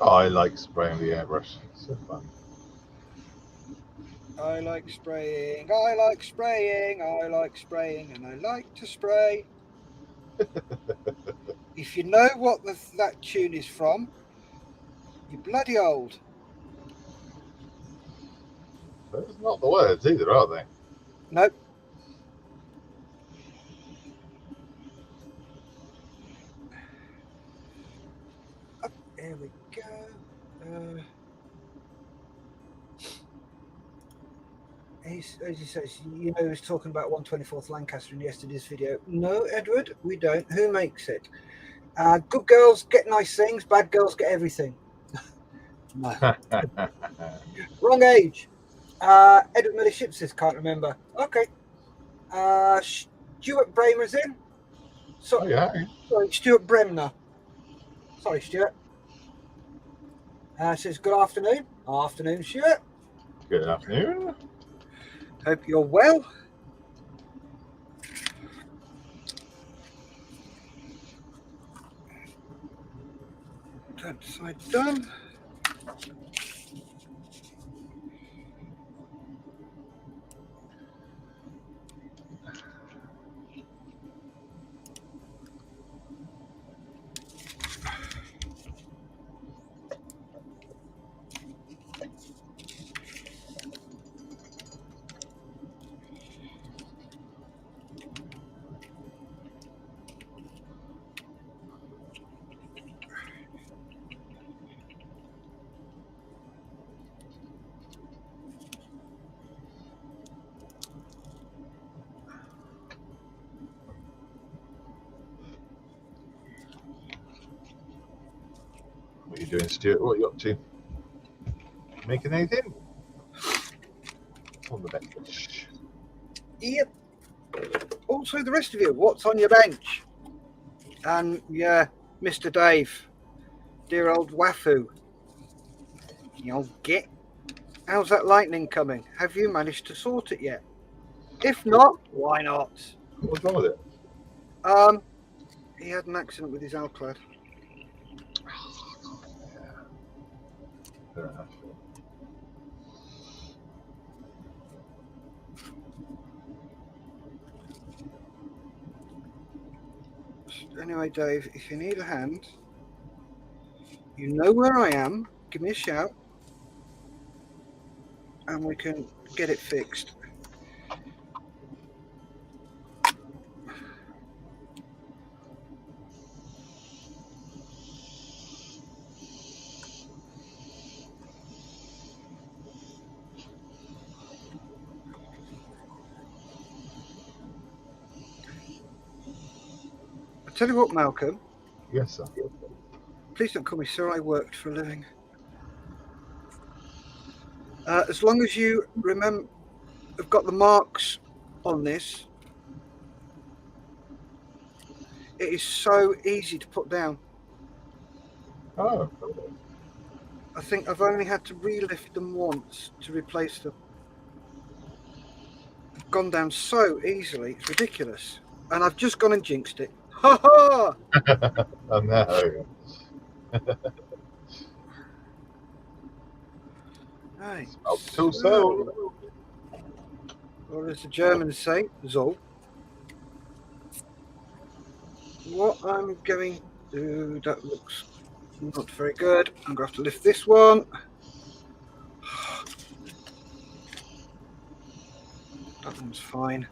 [SPEAKER 2] I like spraying the airbrush. It's so fun.
[SPEAKER 1] I like spraying, I like spraying, I like spraying, and I like to spray. If you know what that tune is from, you're bloody old.
[SPEAKER 2] Those are not the words either, are they?
[SPEAKER 1] Nope. Up, here we go. As he says, you know, he was talking about 124th Lancaster in yesterday's video. No, Edward, we don't. Who makes it? Good girls get nice things, bad girls get everything. No. Wrong age. Edward Miller Ship says, can't remember. Okay. Stuart Bramer's in. So,
[SPEAKER 2] Oh, yeah.
[SPEAKER 1] Sorry, Stuart Bremner. Sorry, Stuart. Says, good afternoon. Afternoon, Stuart.
[SPEAKER 2] Good afternoon.
[SPEAKER 1] Hope you're well. That side done.
[SPEAKER 2] What are you doing, Stuart? What are you up to? Making anything? On the bench.
[SPEAKER 1] Yep. Also, the rest of you, what's on your bench? And yeah, Mr. Dave, dear old Wafu. You'll get. How's that lightning coming? Have you managed to sort it yet? If not, why not?
[SPEAKER 2] What's wrong with it?
[SPEAKER 1] He had an accident with his Alclad.
[SPEAKER 2] Yeah. Fair enough.
[SPEAKER 1] Anyway, Dave, if you need a hand, you know where I am. Give me a shout, and we can get it fixed. I tell you what, Malcolm.
[SPEAKER 2] Yes, sir.
[SPEAKER 1] Please don't call me sir. I worked for a living. As long as you remember, I've got the marks on this. It is so easy to put down.
[SPEAKER 2] Oh.
[SPEAKER 1] I think I've only had to relift them once to replace them. They've gone down so easily, it's ridiculous. And I've just gone and jinxed it. Ha ha!
[SPEAKER 2] Oh, no.
[SPEAKER 1] Right.
[SPEAKER 2] So,
[SPEAKER 1] Or as the Germans say, so. What I'm going to do, that looks not very good. I'm going to have to lift this one. That one's fine.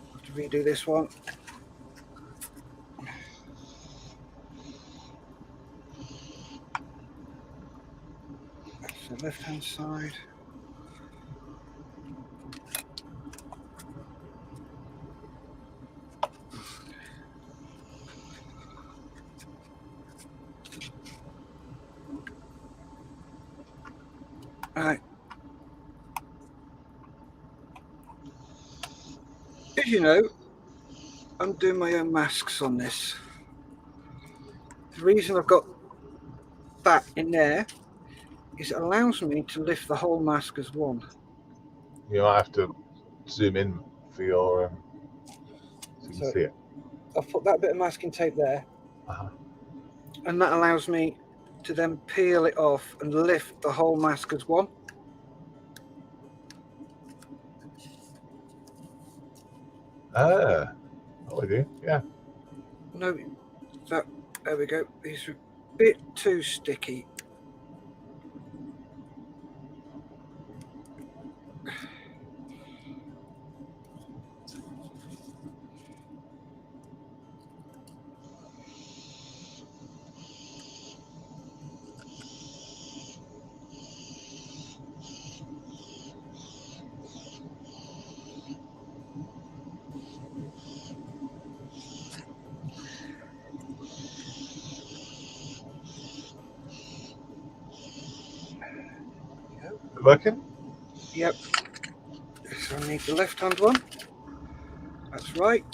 [SPEAKER 1] I have to redo this one. That's the left-hand side. Right. As you know, I'm doing my own masks on this. The reason I've got that in there is it allows me to lift the whole mask as one.
[SPEAKER 2] you might have to zoom in for your so you can see it.
[SPEAKER 1] I've put that bit of masking tape there, and that allows me to then peel it off and lift the whole mask as one.
[SPEAKER 2] Oh, we do, yeah.
[SPEAKER 1] No, there we go. These are a bit too sticky.
[SPEAKER 2] Working?
[SPEAKER 1] Yep. So I need the left-hand one. That's right.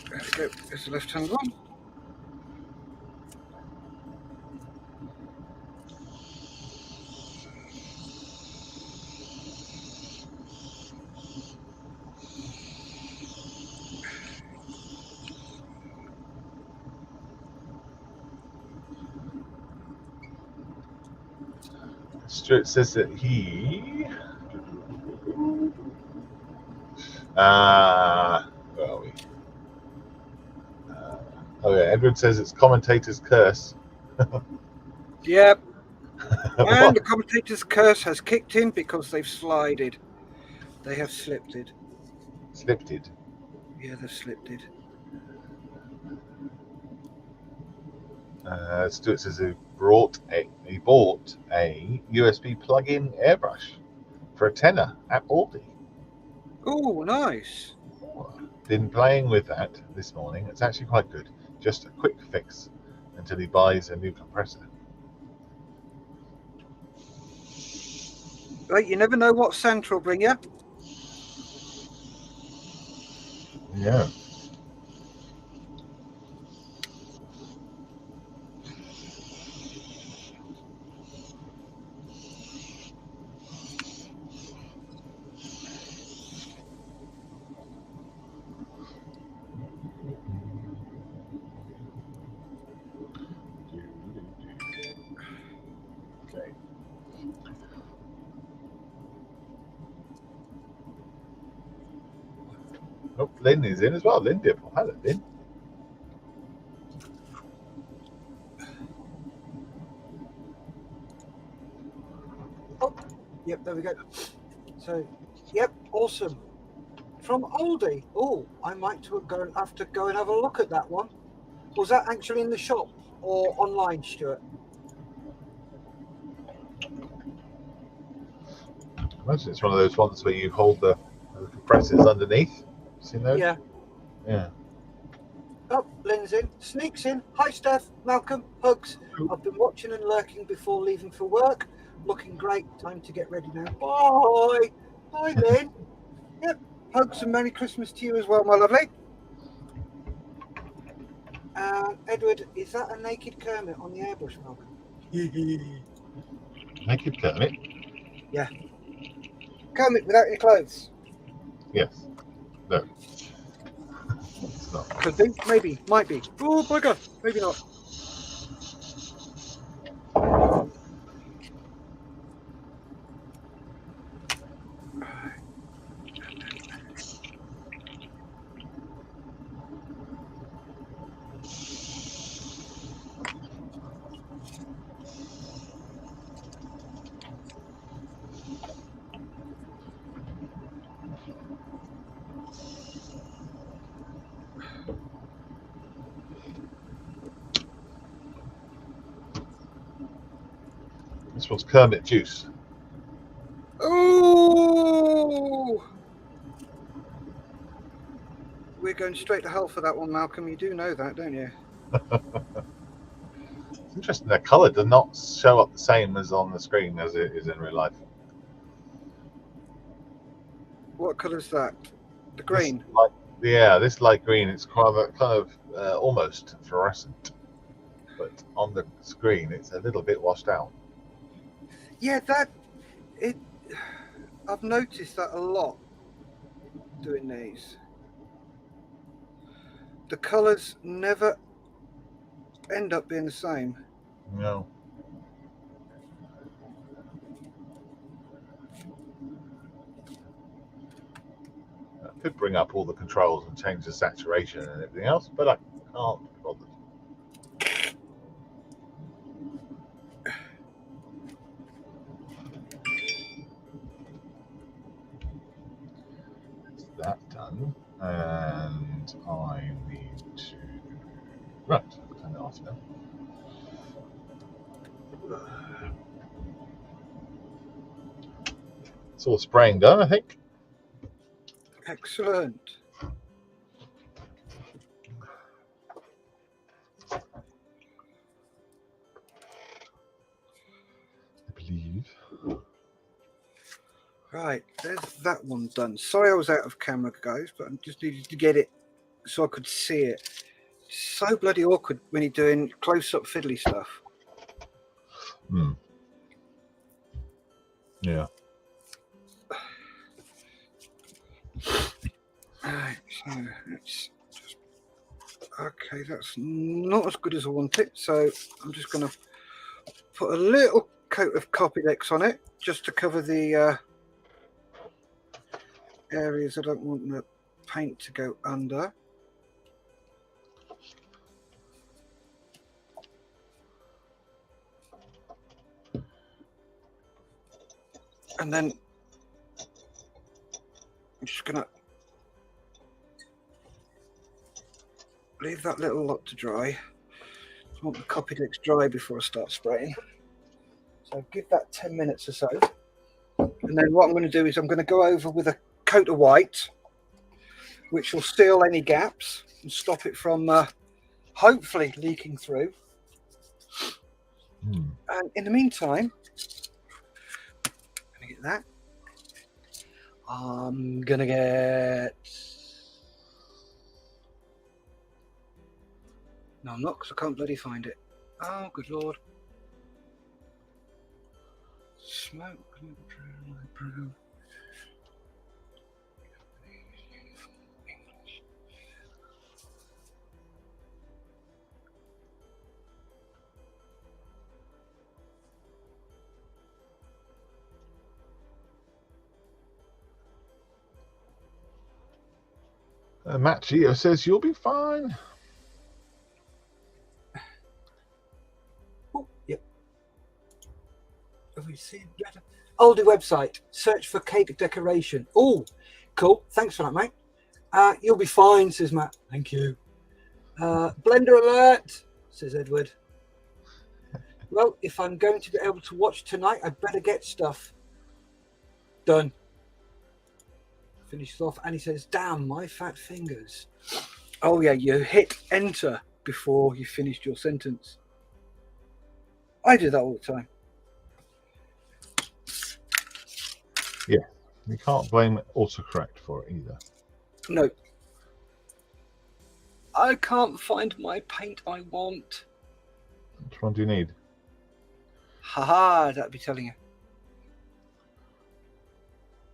[SPEAKER 1] There we go. There's the left-hand one.
[SPEAKER 2] Stuart says that he. Where are we? Oh yeah, Edward says it's commentator's curse.
[SPEAKER 1] Yep. And the commentator's curse has kicked in because they've slided. They have slipped it.
[SPEAKER 2] Slipped it.
[SPEAKER 1] Yeah, they've slipped it.
[SPEAKER 2] Stuart says he bought a USB plug-in airbrush for a tenner at Aldi.
[SPEAKER 1] Oh, nice.
[SPEAKER 2] Been playing with that this morning. It's actually quite good. Just a quick fix until he buys a new compressor.
[SPEAKER 1] Right, you never know what Santa will bring you.
[SPEAKER 2] Yeah. Okay. Oh, Lynn is in as well. Lynn Dipple. Hello, Lynn.
[SPEAKER 1] Oh, yep, there we go. So, yep, awesome. From Aldi. Oh, I might have to go and have a look at that one. Was that actually in the shop or online, Stuart?
[SPEAKER 2] I imagine it's one of those ones where you hold the compressors underneath. Seen those?
[SPEAKER 1] Yeah.
[SPEAKER 2] Yeah.
[SPEAKER 1] Oh, Lynn's in. Sneaks in. Hi, Steph. Malcolm. Hugs. I've been watching and lurking before leaving for work. Looking great. Time to get ready now. Bye. Bye, Lynn. Yep. Hugs and Merry Christmas to you as well, my lovely. Edward, is that a naked Kermit on the airbrush, Malcolm?
[SPEAKER 2] Naked Kermit?
[SPEAKER 1] Yeah. Kermit without your clothes?
[SPEAKER 2] Yes. No. It's not.
[SPEAKER 1] Could be. Maybe. Might be. Oh, bugger. Maybe not.
[SPEAKER 2] This one's Kermit juice.
[SPEAKER 1] Oh! We're going straight to hell for that one, Malcolm. You do know that, don't you?
[SPEAKER 2] It's interesting. The colour does not show up the same as on the screen as it is in real life.
[SPEAKER 1] What colour's that? The green?
[SPEAKER 2] This light green. It's kind of almost fluorescent, but on the screen it's a little bit washed out.
[SPEAKER 1] Yeah, I've noticed that a lot doing these. The colours never end up being the same.
[SPEAKER 2] No. I could bring up all the controls and change the saturation and everything else, but I can't be bothered. That done, and I need to turn it off now. It's all spraying done, I think.
[SPEAKER 1] Excellent.
[SPEAKER 2] I believe.
[SPEAKER 1] Right, there's that one done. Sorry I was out of camera, guys, but I just needed to get it so I could see it. So bloody awkward when you're doing close-up fiddly stuff.
[SPEAKER 2] Yeah.
[SPEAKER 1] Right, so it's just okay. That's not as good as I want it, so I'm just going to put a little coat of Copydex on it just to cover the areas I don't want the paint to go under. And then I'm just going to leave that little lot to dry. I want the Copydex dry before I start spraying. So give that 10 minutes or so. And then what I'm going to do is I'm going to go over with a coat of white, which will seal any gaps and stop it from hopefully leaking through. And in the meantime, I'm going to get that. I'm going to get... No, I'm not, because I can't bloody find it. Oh, good Lord. Smoke.
[SPEAKER 2] Matt Geo says you'll be fine.
[SPEAKER 1] Oh, yep. Have we seen better? Oldie website. Search for cake decoration. Oh, cool. Thanks for that, mate. You'll be fine, says Matt. Thank you. Blender alert, says Edward. Well, if I'm going to be able to watch tonight, I'd better get stuff done. Finishes off, and he says, damn, my fat fingers. Oh, yeah, you hit enter before you finished your sentence. I do that all the time.
[SPEAKER 2] Yeah, you can't blame autocorrect for it either.
[SPEAKER 1] No. I can't find my paint I want.
[SPEAKER 2] Which one do you need?
[SPEAKER 1] Haha, that'd be telling you.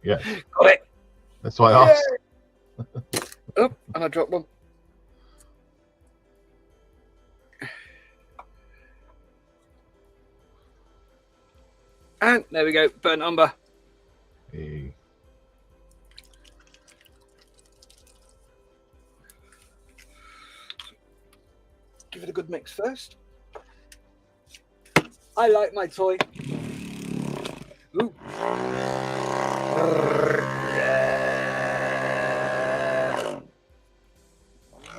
[SPEAKER 2] Yeah.
[SPEAKER 1] Got it.
[SPEAKER 2] That's why I asked.
[SPEAKER 1] Oh, and I dropped one. And there we go, burnt umber.
[SPEAKER 2] Hey.
[SPEAKER 1] Give it a good mix first. I like my toy. Ooh.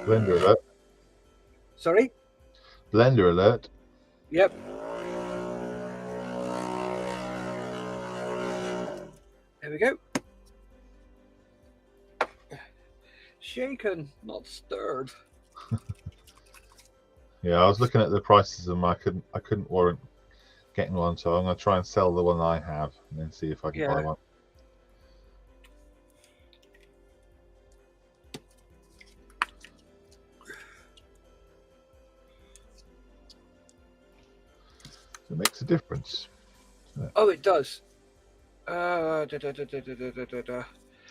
[SPEAKER 2] Blender alert.
[SPEAKER 1] Sorry?
[SPEAKER 2] Blender alert.
[SPEAKER 1] Yep. There we go. Shaken, not stirred.
[SPEAKER 2] Yeah, I was looking at the prices and I couldn't warrant getting one, so I'm gonna try and sell the one I have and then see if I can buy one. It makes a difference.
[SPEAKER 1] Oh, it does.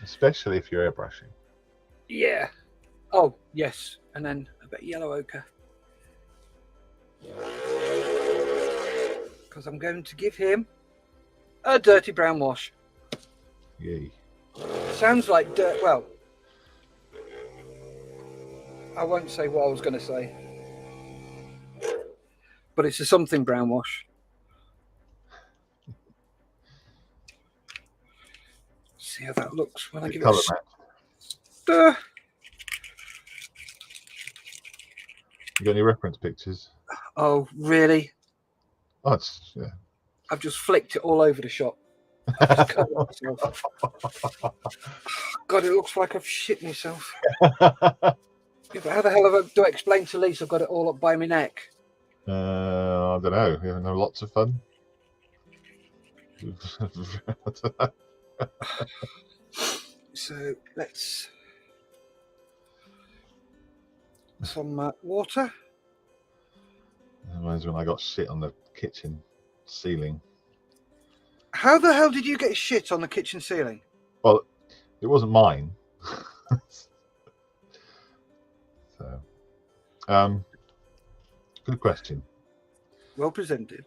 [SPEAKER 2] Especially if you're airbrushing.
[SPEAKER 1] Yeah. Oh, yes. And then a bit yellow ochre. because I'm going to give him a dirty brown wash.
[SPEAKER 2] Yay.
[SPEAKER 1] Sounds like dirt. Well, I won't say what I was going to say, but it's a something brown wash. See how that looks when I give
[SPEAKER 2] Colour
[SPEAKER 1] it
[SPEAKER 2] match.
[SPEAKER 1] a...
[SPEAKER 2] You got any reference pictures?
[SPEAKER 1] Oh, really?
[SPEAKER 2] Oh, it's, yeah.
[SPEAKER 1] I've just flicked it all over the shop. I've just covered myself. God, it looks like I've shit myself. Yeah, but how the hell do I explain to Lisa I've got it all up by my neck?
[SPEAKER 2] I don't know. You having lots of fun?
[SPEAKER 1] So let's some water.
[SPEAKER 2] Reminds me when I got shit on the kitchen ceiling.
[SPEAKER 1] How the hell did you get shit on the kitchen ceiling?
[SPEAKER 2] Well, it wasn't mine. So, good question.
[SPEAKER 1] Well presented.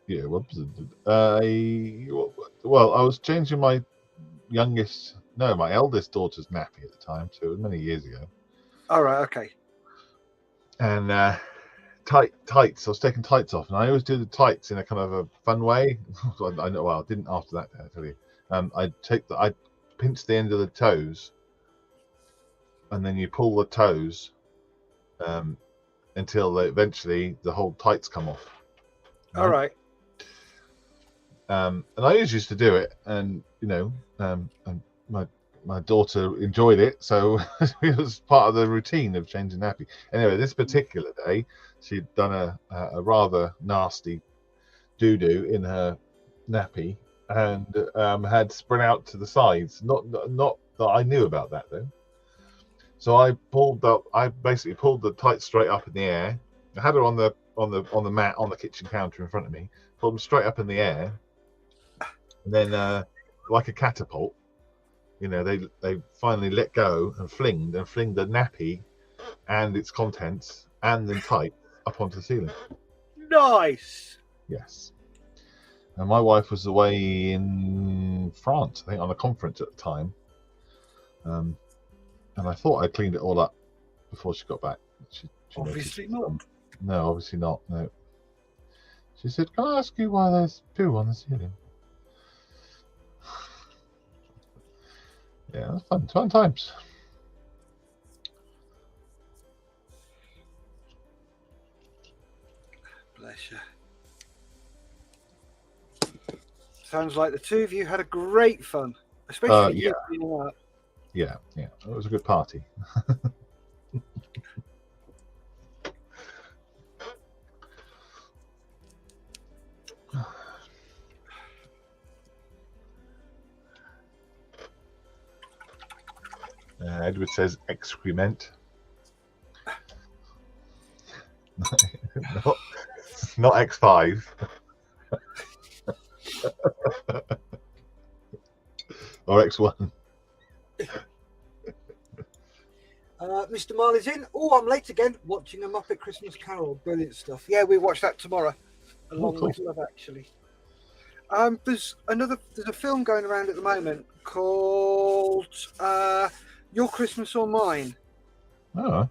[SPEAKER 2] Yeah, well presented. Well, I was changing my eldest daughter's nappy at the time, so it was many years ago.
[SPEAKER 1] All right, okay.
[SPEAKER 2] And tights. I was taking tights off, and I always do the tights in a kind of a fun way. I know. Well, I didn't after that. I tell you. I pinch the end of the toes, and then you pull the toes, until eventually the whole tights come off. Right?
[SPEAKER 1] All right.
[SPEAKER 2] And I always used to do it, and and my daughter enjoyed it, so it was part of the routine of changing nappy. Anyway, this particular day, she'd done a rather nasty doo-doo in her nappy, and had spread out to the sides. Not that I knew about that though. So I basically pulled the tights straight up in the air. I had her on the mat on the kitchen counter in front of me. Pulled them straight up in the air, and then like a catapult, they finally let go and flinged the nappy and its contents and then tight up onto the ceiling.
[SPEAKER 1] Nice.
[SPEAKER 2] Yes. And my wife was away in France, I think, on a conference at the time. And I thought I cleaned it all up before she got back. She
[SPEAKER 1] Obviously not.
[SPEAKER 2] No, obviously not. No. She said, "Can I ask you why there's poo on the ceiling?" Yeah, that's fun. Fun times.
[SPEAKER 1] Bless you. Sounds like the two of you had a great fun, especially you cleaning up.
[SPEAKER 2] Yeah. It was a good party. Edward says excrement. not X5. Or X1.
[SPEAKER 1] Mr. Marley's in. Oh, I'm late again. Watching a Muppet Christmas Carol. Brilliant stuff. Yeah, we watch that tomorrow. Along with Love, actually. There's a film going around at the moment called Your Christmas or Mine.
[SPEAKER 2] Oh.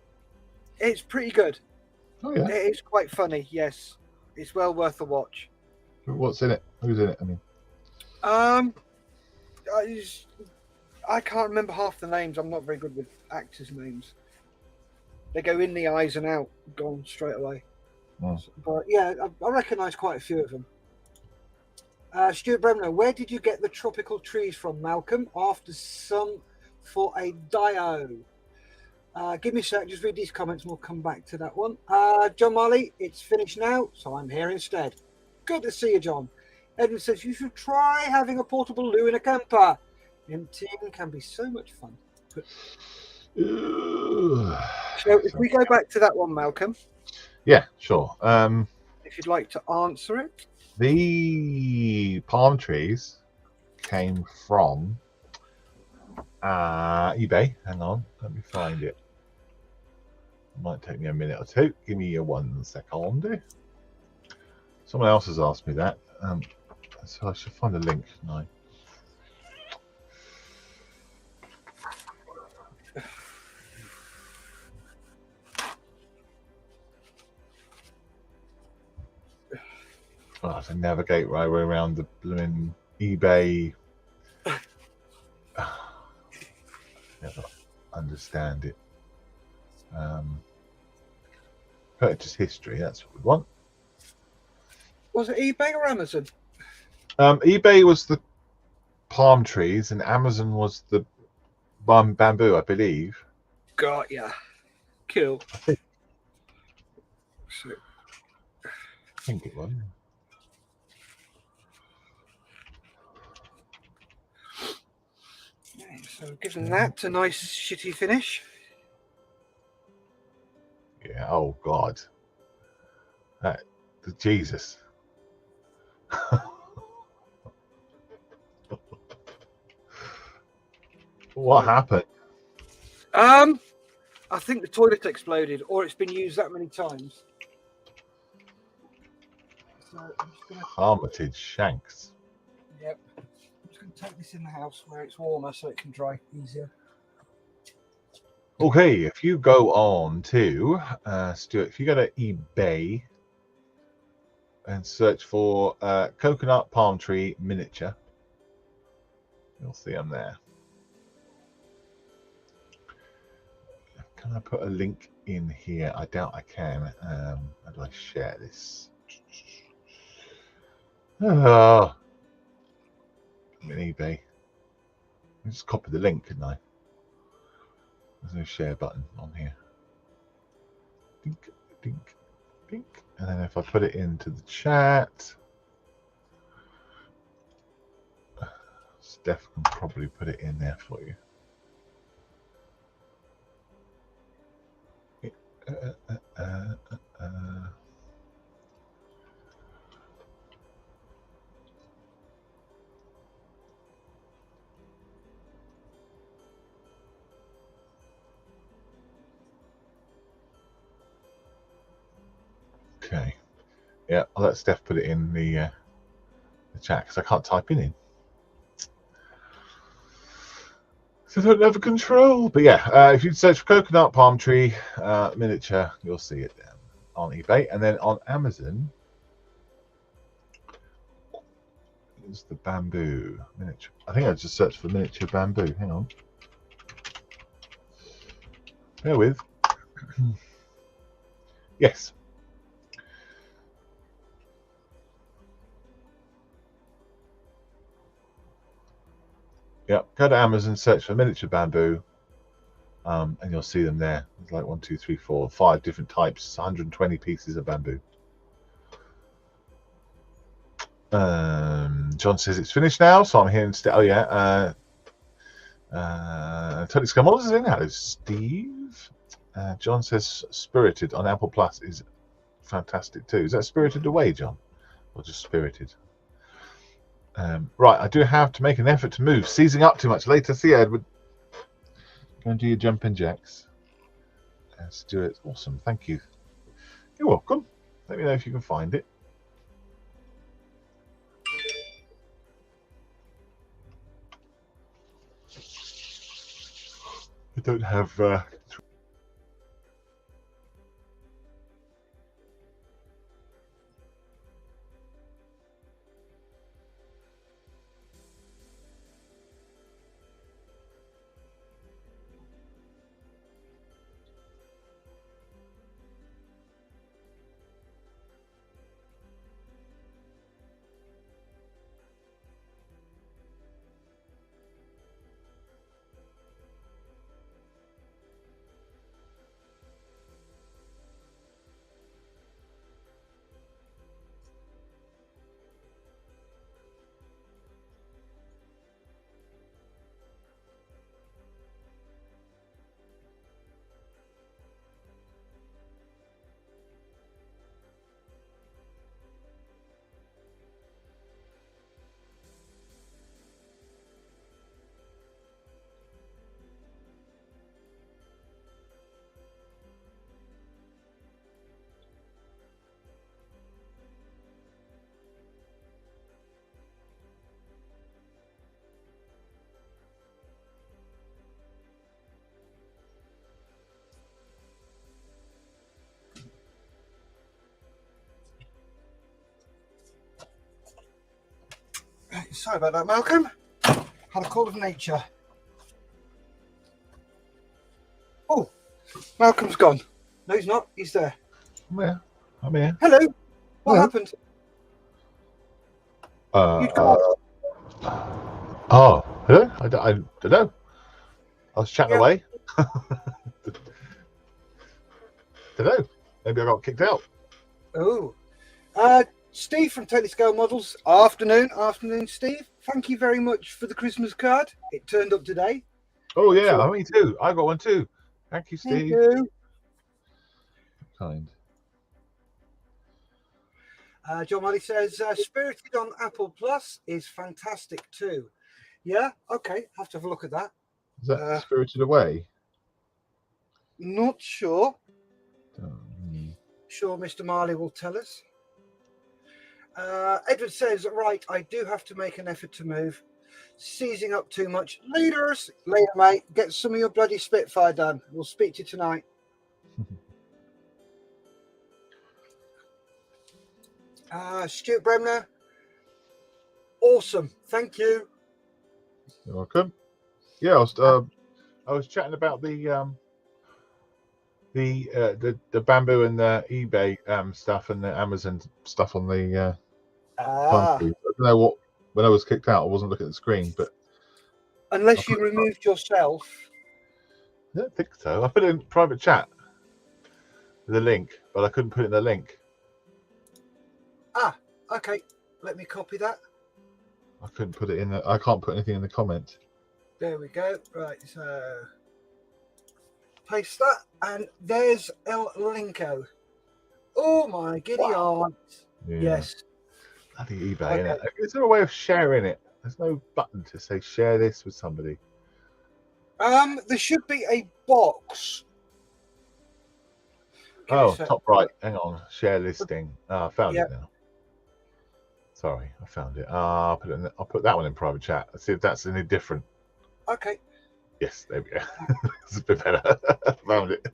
[SPEAKER 1] It's pretty good.
[SPEAKER 2] Oh yeah.
[SPEAKER 1] It is quite funny. Yes, it's well worth a watch.
[SPEAKER 2] What's in it? Who's in it? I mean.
[SPEAKER 1] I can't remember half the names. I'm not very good with actors' names. They go in the eyes and out, gone straight away.
[SPEAKER 2] Oh.
[SPEAKER 1] But yeah, I recognise quite a few of them. Stuart Bremner, where did you get the tropical trees from, Malcolm? After some for a dio. Give me a sec, just read these comments and we'll come back to that one. John Marley, it's finished now, so I'm here instead. Good to see you, John. Edwin says, you should try having a portable loo in a camper. Emptying can be so much fun. So if we go back to that one, Malcolm.
[SPEAKER 2] Yeah, sure.
[SPEAKER 1] If you'd like to answer it.
[SPEAKER 2] The palm trees came from eBay. Hang on, let me find it. It might take me a minute or two. Give me a 1 second. Someone else has asked me that. So I should find a link, shouldn't I? I have to navigate right way around the blooming eBay. Never understand it. Purchase history, that's what we want.
[SPEAKER 1] Was it eBay or Amazon?
[SPEAKER 2] eBay was the palm trees and Amazon was the bamboo, I believe.
[SPEAKER 1] Got ya. Cool.
[SPEAKER 2] I think it was.
[SPEAKER 1] So giving that a nice shitty finish.
[SPEAKER 2] Yeah, oh God. Jesus. What happened?
[SPEAKER 1] I think the toilet exploded, or it's been used that many times. So I'm just gonna.
[SPEAKER 2] Armitage shanks.
[SPEAKER 1] Yep. I'm just gonna take this in the house where it's warmer, so it can dry easier.
[SPEAKER 2] Okay, if you go on to Stuart, if you go to eBay and search for coconut palm tree miniature, you'll see them there. Can I put a link in here? I doubt I can. How do I share this? I'm in eBay. I just copy the link, couldn't I? There's no share button on here. Dink, dink, dink. And then if I put it into the chat, Steph can probably put it in there for you. Okay. Yeah, I'll let Steph put it in the chat because I can't type in. So I don't have a control. But yeah, if you search for coconut palm tree miniature, you'll see it on eBay. And then on Amazon is the bamboo miniature. I think I just searched for miniature bamboo. Hang on. Bear with. Yes. Yep, go to Amazon, search for miniature bamboo, and you'll see them there. There's like 1, 2, 3, 4, 5 different types, 120 pieces of bamboo. John says it's finished now, so I'm here instead. Oh yeah. Tony Scamolds is in. Hello, Steve. John says Spirited on Apple Plus is fantastic too. Is that Spirited Away, John, or just Spirited? Right, I do have to make an effort to move. Seizing up too much. Later, see you, Edward. Go and do your jumping jacks. Stuart, awesome. Thank you. You're welcome. Let me know if you can find it. I don't have
[SPEAKER 1] Sorry about that, Malcolm. Had a call of nature. Oh, Malcolm's gone. No, he's not. He's there.
[SPEAKER 2] I'm here. I'm here.
[SPEAKER 1] Hello. What
[SPEAKER 2] Hello.
[SPEAKER 1] happened? You'd
[SPEAKER 2] Uh,
[SPEAKER 1] gone.
[SPEAKER 2] oh, hello? I don't know. I was chatting away. Don't know. Maybe I got kicked out.
[SPEAKER 1] Oh. Steve from Totally Scale Models. Afternoon, Steve. Thank you very much for the Christmas card. It turned up today.
[SPEAKER 2] Oh, yeah. Me too. I got one too. Thank you, Steve.
[SPEAKER 1] Thank you.
[SPEAKER 2] Kind.
[SPEAKER 1] John Molly says, Spirited on Apple Plus is fantastic too. Yeah, okay. Have to have a look at that.
[SPEAKER 2] Is that Spirited Away?
[SPEAKER 1] Not sure.
[SPEAKER 2] Oh,
[SPEAKER 1] Sure, Mr. Marley will tell us. Edward says, right, I do have to make an effort to move. Seizing up too much. Leaders! Later, mate. Get some of your bloody Spitfire done. We'll speak to you tonight. Stuart Bremner. Awesome. Thank you.
[SPEAKER 2] You're welcome. Yeah, I was chatting about the bamboo and the eBay stuff and the Amazon stuff on the time feed. I don't know what, when I was kicked out, I wasn't looking at the screen, but
[SPEAKER 1] unless you removed yourself.
[SPEAKER 2] I don't think so. I put it in private chat, the link, but I couldn't put it in the link.
[SPEAKER 1] Okay. Let me copy that.
[SPEAKER 2] I couldn't put it in I can't put anything in the comment.
[SPEAKER 1] There we go. Right, so paste that, and there's El Linko. Oh my giddy aunt.
[SPEAKER 2] Yeah.
[SPEAKER 1] Yes.
[SPEAKER 2] Bloody eBay, innit? Is there a way of sharing it? There's no button to say share this with somebody.
[SPEAKER 1] There should be a box.
[SPEAKER 2] Top right. Hang on. Share listing. I found it now. Sorry, I found it. I'll put that one in private chat. Let's see if that's any different.
[SPEAKER 1] Okay.
[SPEAKER 2] Yes, there we go. It's a bit better. I found it.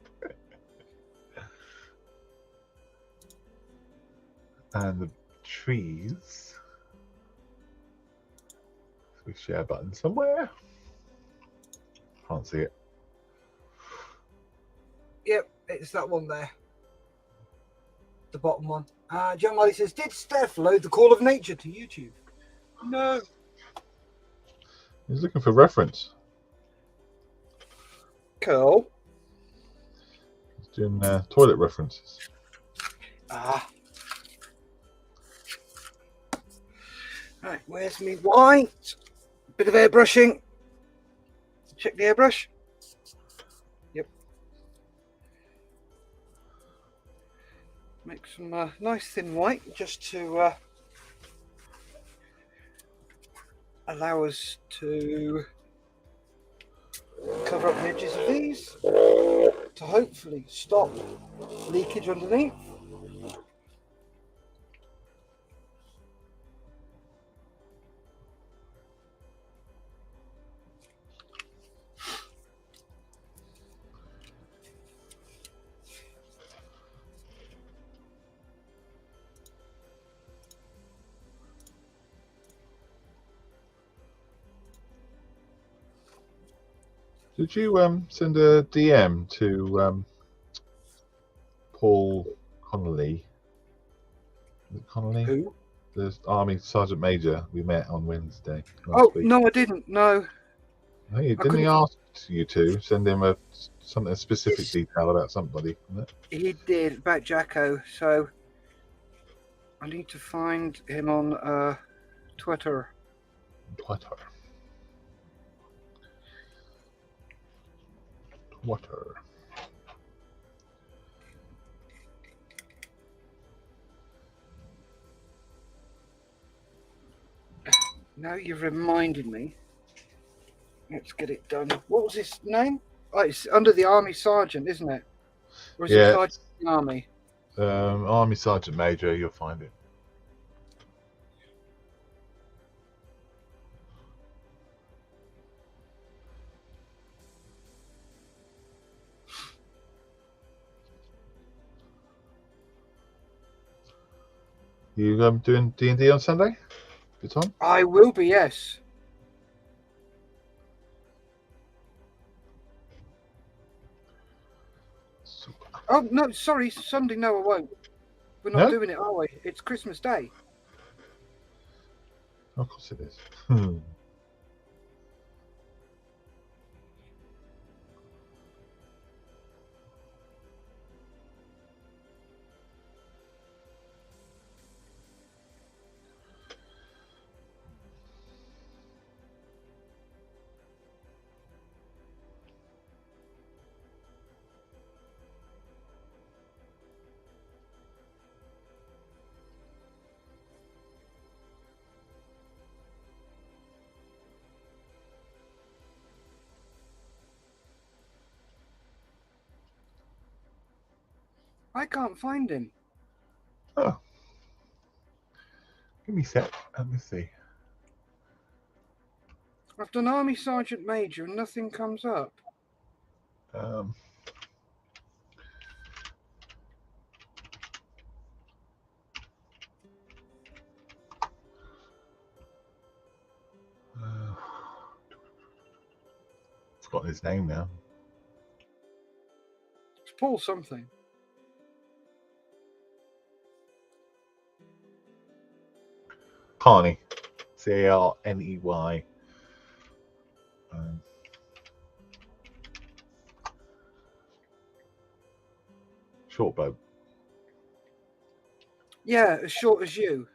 [SPEAKER 2] And the trees. We share button somewhere. Can't see it.
[SPEAKER 1] Yep, it's that one there. The bottom one. John Molly says, did Steph load the Call of Nature to YouTube? No.
[SPEAKER 2] He's looking for reference.
[SPEAKER 1] Cool.
[SPEAKER 2] He's doing toilet references.
[SPEAKER 1] Right, where's me white? Bit of airbrushing. Check the airbrush. Yep. Make some nice thin white just to allow us to cover up the edges of these to hopefully stop leakage underneath.
[SPEAKER 2] Did you send a DM to Paul Connolly? Is it Connolly?
[SPEAKER 1] Who?
[SPEAKER 2] The Army Sergeant Major we met on Wednesday.
[SPEAKER 1] Oh,
[SPEAKER 2] week.
[SPEAKER 1] no, I didn't. No.
[SPEAKER 2] Hey, didn't he ask you to send him a specific detail about somebody?
[SPEAKER 1] He did, about Jacko. So I need to find him on Twitter.
[SPEAKER 2] Twitter.
[SPEAKER 1] Now you've reminded me. Let's get it done. What was his name? Oh, it's under the Army Sergeant, isn't it? Or is it Sergeant in the Army?
[SPEAKER 2] Army Sergeant Major, you'll find it. You doing D&D on Sunday? Baton?
[SPEAKER 1] I will be, yes.
[SPEAKER 2] Super.
[SPEAKER 1] Oh, no, sorry, Sunday. No, I won't. We're not doing it, are we? It's Christmas Day.
[SPEAKER 2] Of course it is.
[SPEAKER 1] I can't find him.
[SPEAKER 2] Oh. Give me a sec. Let me see.
[SPEAKER 1] I've done Army Sergeant Major and nothing comes up.
[SPEAKER 2] Forgotten his name now.
[SPEAKER 1] It's Paul something.
[SPEAKER 2] Carney. C-A-R-N-E-Y. Short boat.
[SPEAKER 1] Yeah, as short as you.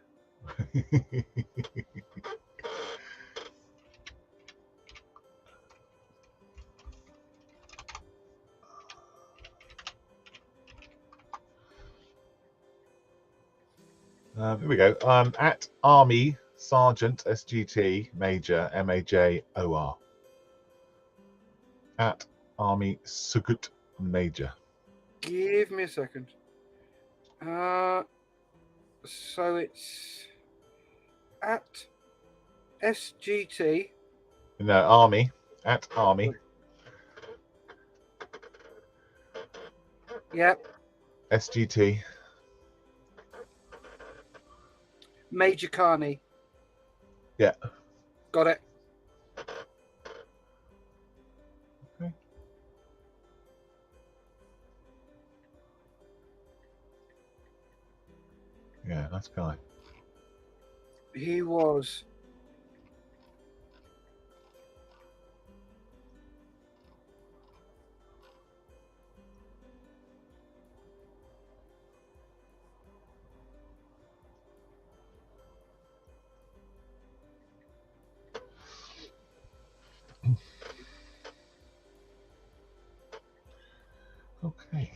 [SPEAKER 2] Here we go. At Army Sergeant SGT Major MAJOR. At Army Sugut Major.
[SPEAKER 1] Give me a second. So it's at SGT.
[SPEAKER 2] No, Army. At Army.
[SPEAKER 1] Yep.
[SPEAKER 2] SGT.
[SPEAKER 1] Major Carney.
[SPEAKER 2] Yeah.
[SPEAKER 1] Got it.
[SPEAKER 2] Okay. Yeah, nice guy.
[SPEAKER 1] He was.
[SPEAKER 2] Okay.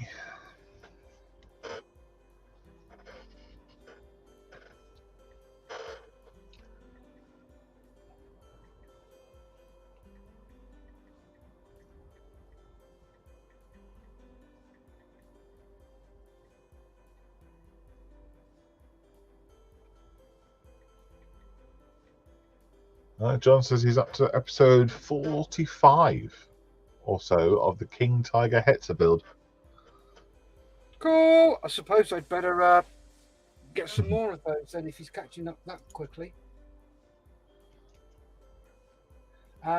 [SPEAKER 2] John says he's up to episode 45 or so of the King Tiger Hetzer build.
[SPEAKER 1] Cool. I suppose I'd better get some more of those then if he's catching up that quickly.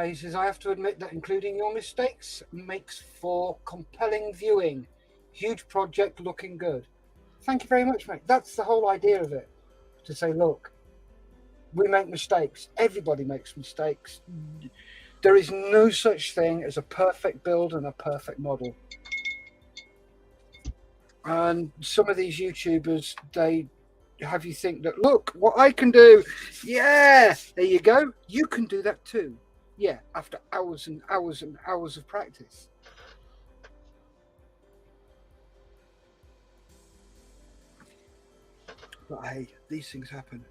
[SPEAKER 1] He says, I have to admit that including your mistakes makes for compelling viewing. Huge project, looking good. Thank you very much, mate. That's the whole idea of it. To say, look, we make mistakes. Everybody makes mistakes. There is no such thing as a perfect build and a perfect model. And some of these YouTubers, they have you think that, look, what I can do. Yeah, there you go. You can do that too. Yeah, after hours and hours and hours of practice. But hey, these things happen.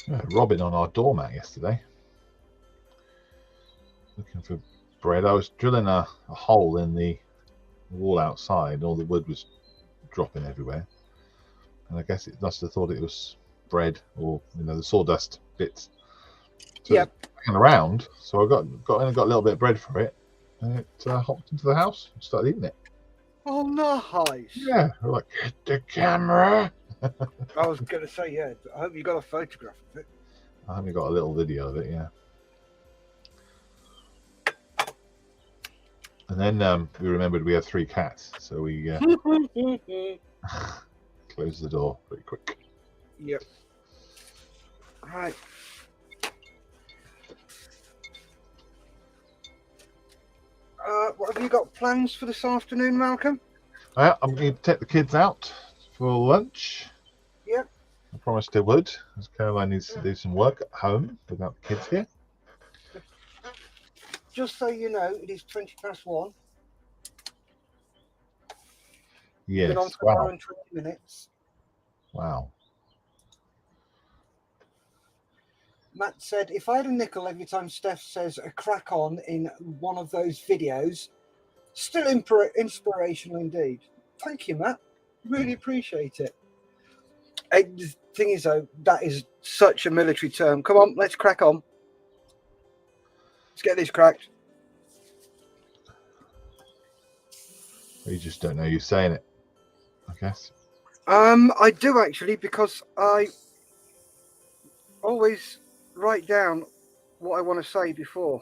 [SPEAKER 2] Robbing on our doormat yesterday, looking for bread. I was drilling a hole in the wall outside, and all the wood was dropping everywhere. And I guess it must have thought it was bread or the sawdust bits. So
[SPEAKER 1] Yeah.
[SPEAKER 2] hanging around. So I got a little bit of bread for it, and it hopped into the house and started eating it.
[SPEAKER 1] Oh, nice.
[SPEAKER 2] Yeah, we're like, get the camera.
[SPEAKER 1] I was going to say, yeah. I hope you got a photograph of it.
[SPEAKER 2] I haven't got a little video of it, yeah. And then we remembered we had 3 cats, so we closed the door pretty quick.
[SPEAKER 1] Yep. Right. What have you got plans for this afternoon, Malcolm?
[SPEAKER 2] I'm going to take the kids out for lunch.
[SPEAKER 1] Yep.
[SPEAKER 2] I promised I would, as Caroline needs to do some work at home without the kids here.
[SPEAKER 1] Just so you know, it is 1:20.
[SPEAKER 2] Yes.
[SPEAKER 1] Been on for an hour and 20 minutes.
[SPEAKER 2] Wow.
[SPEAKER 1] Matt said, if I had a nickel every time Steph says a crack on in one of those videos, still inspirational indeed. Thank you, Matt. Really appreciate it. The thing is, though, that is such a military term. Come on, let's crack on. Let's get this cracked.
[SPEAKER 2] You just don't know you're saying it, I guess.
[SPEAKER 1] I do actually, because I always write down what I want to say before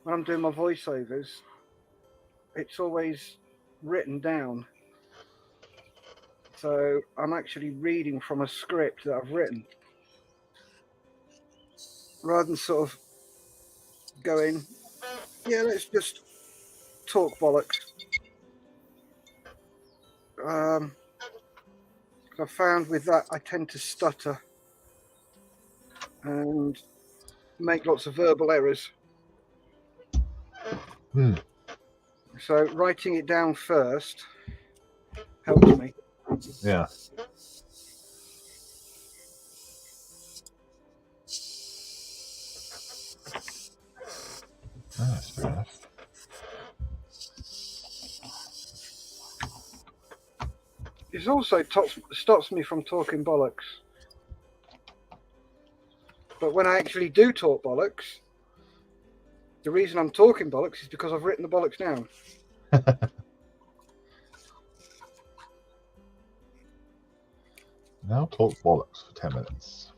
[SPEAKER 1] when I'm doing my voiceovers. It's always written down. So I'm actually reading from a script that I've written, rather than sort of going, yeah, let's just talk bollocks. I found with that I tend to stutter and make lots of verbal errors. So writing it down first helps me.
[SPEAKER 2] Yeah. That's fair enough.
[SPEAKER 1] It also stops me from talking bollocks. But when I actually do talk bollocks, the reason I'm talking bollocks is because I've written the bollocks down.
[SPEAKER 2] Now talk bollocks for 10 minutes.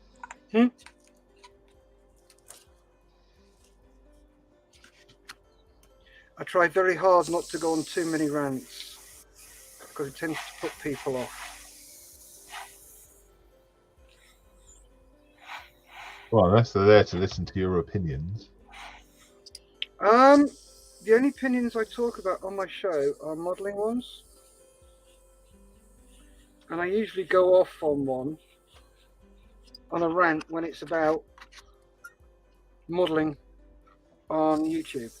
[SPEAKER 1] I try very hard not to go on too many rants, because it tends to put people off.
[SPEAKER 2] Well, unless they're there to listen to your opinions.
[SPEAKER 1] The only opinions I talk about on my show are modelling ones. And I usually go off on a rant when it's about modelling on YouTube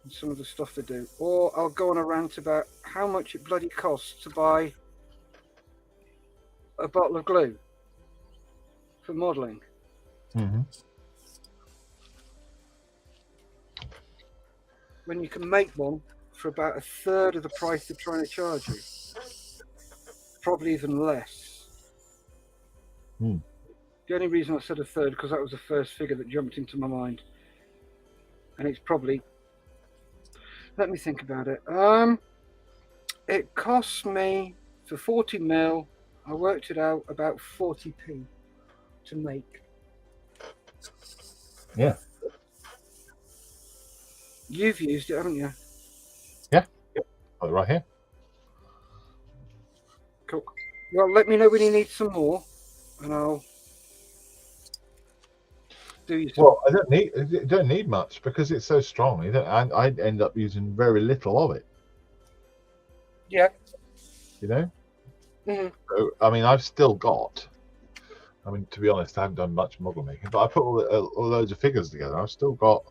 [SPEAKER 1] and some of the stuff they do. Or I'll go on a rant about how much it bloody costs to buy a bottle of glue for modelling.
[SPEAKER 2] Mm-hmm.
[SPEAKER 1] When you can make one for about 1/3 of the price they're trying to charge you. Probably even less. The only reason I said 1/3 because that was the first figure that jumped into my mind. And it's probably, let me think about it. It costs me for 40ml, I worked it out, about 40p to make.
[SPEAKER 2] Yeah.
[SPEAKER 1] You've used it, haven't you?
[SPEAKER 2] Yeah. Oh, right here.
[SPEAKER 1] Cool. Well, let me know when you need some more, and I'll do you some.
[SPEAKER 2] Well, I don't need much because it's so strong. I end up using very little of it.
[SPEAKER 1] Yeah.
[SPEAKER 2] You know.
[SPEAKER 1] Mm-hmm.
[SPEAKER 2] So, I mean, I've still got. I mean, to be honest, I haven't done much model making, but I put all loads of figures together. I've got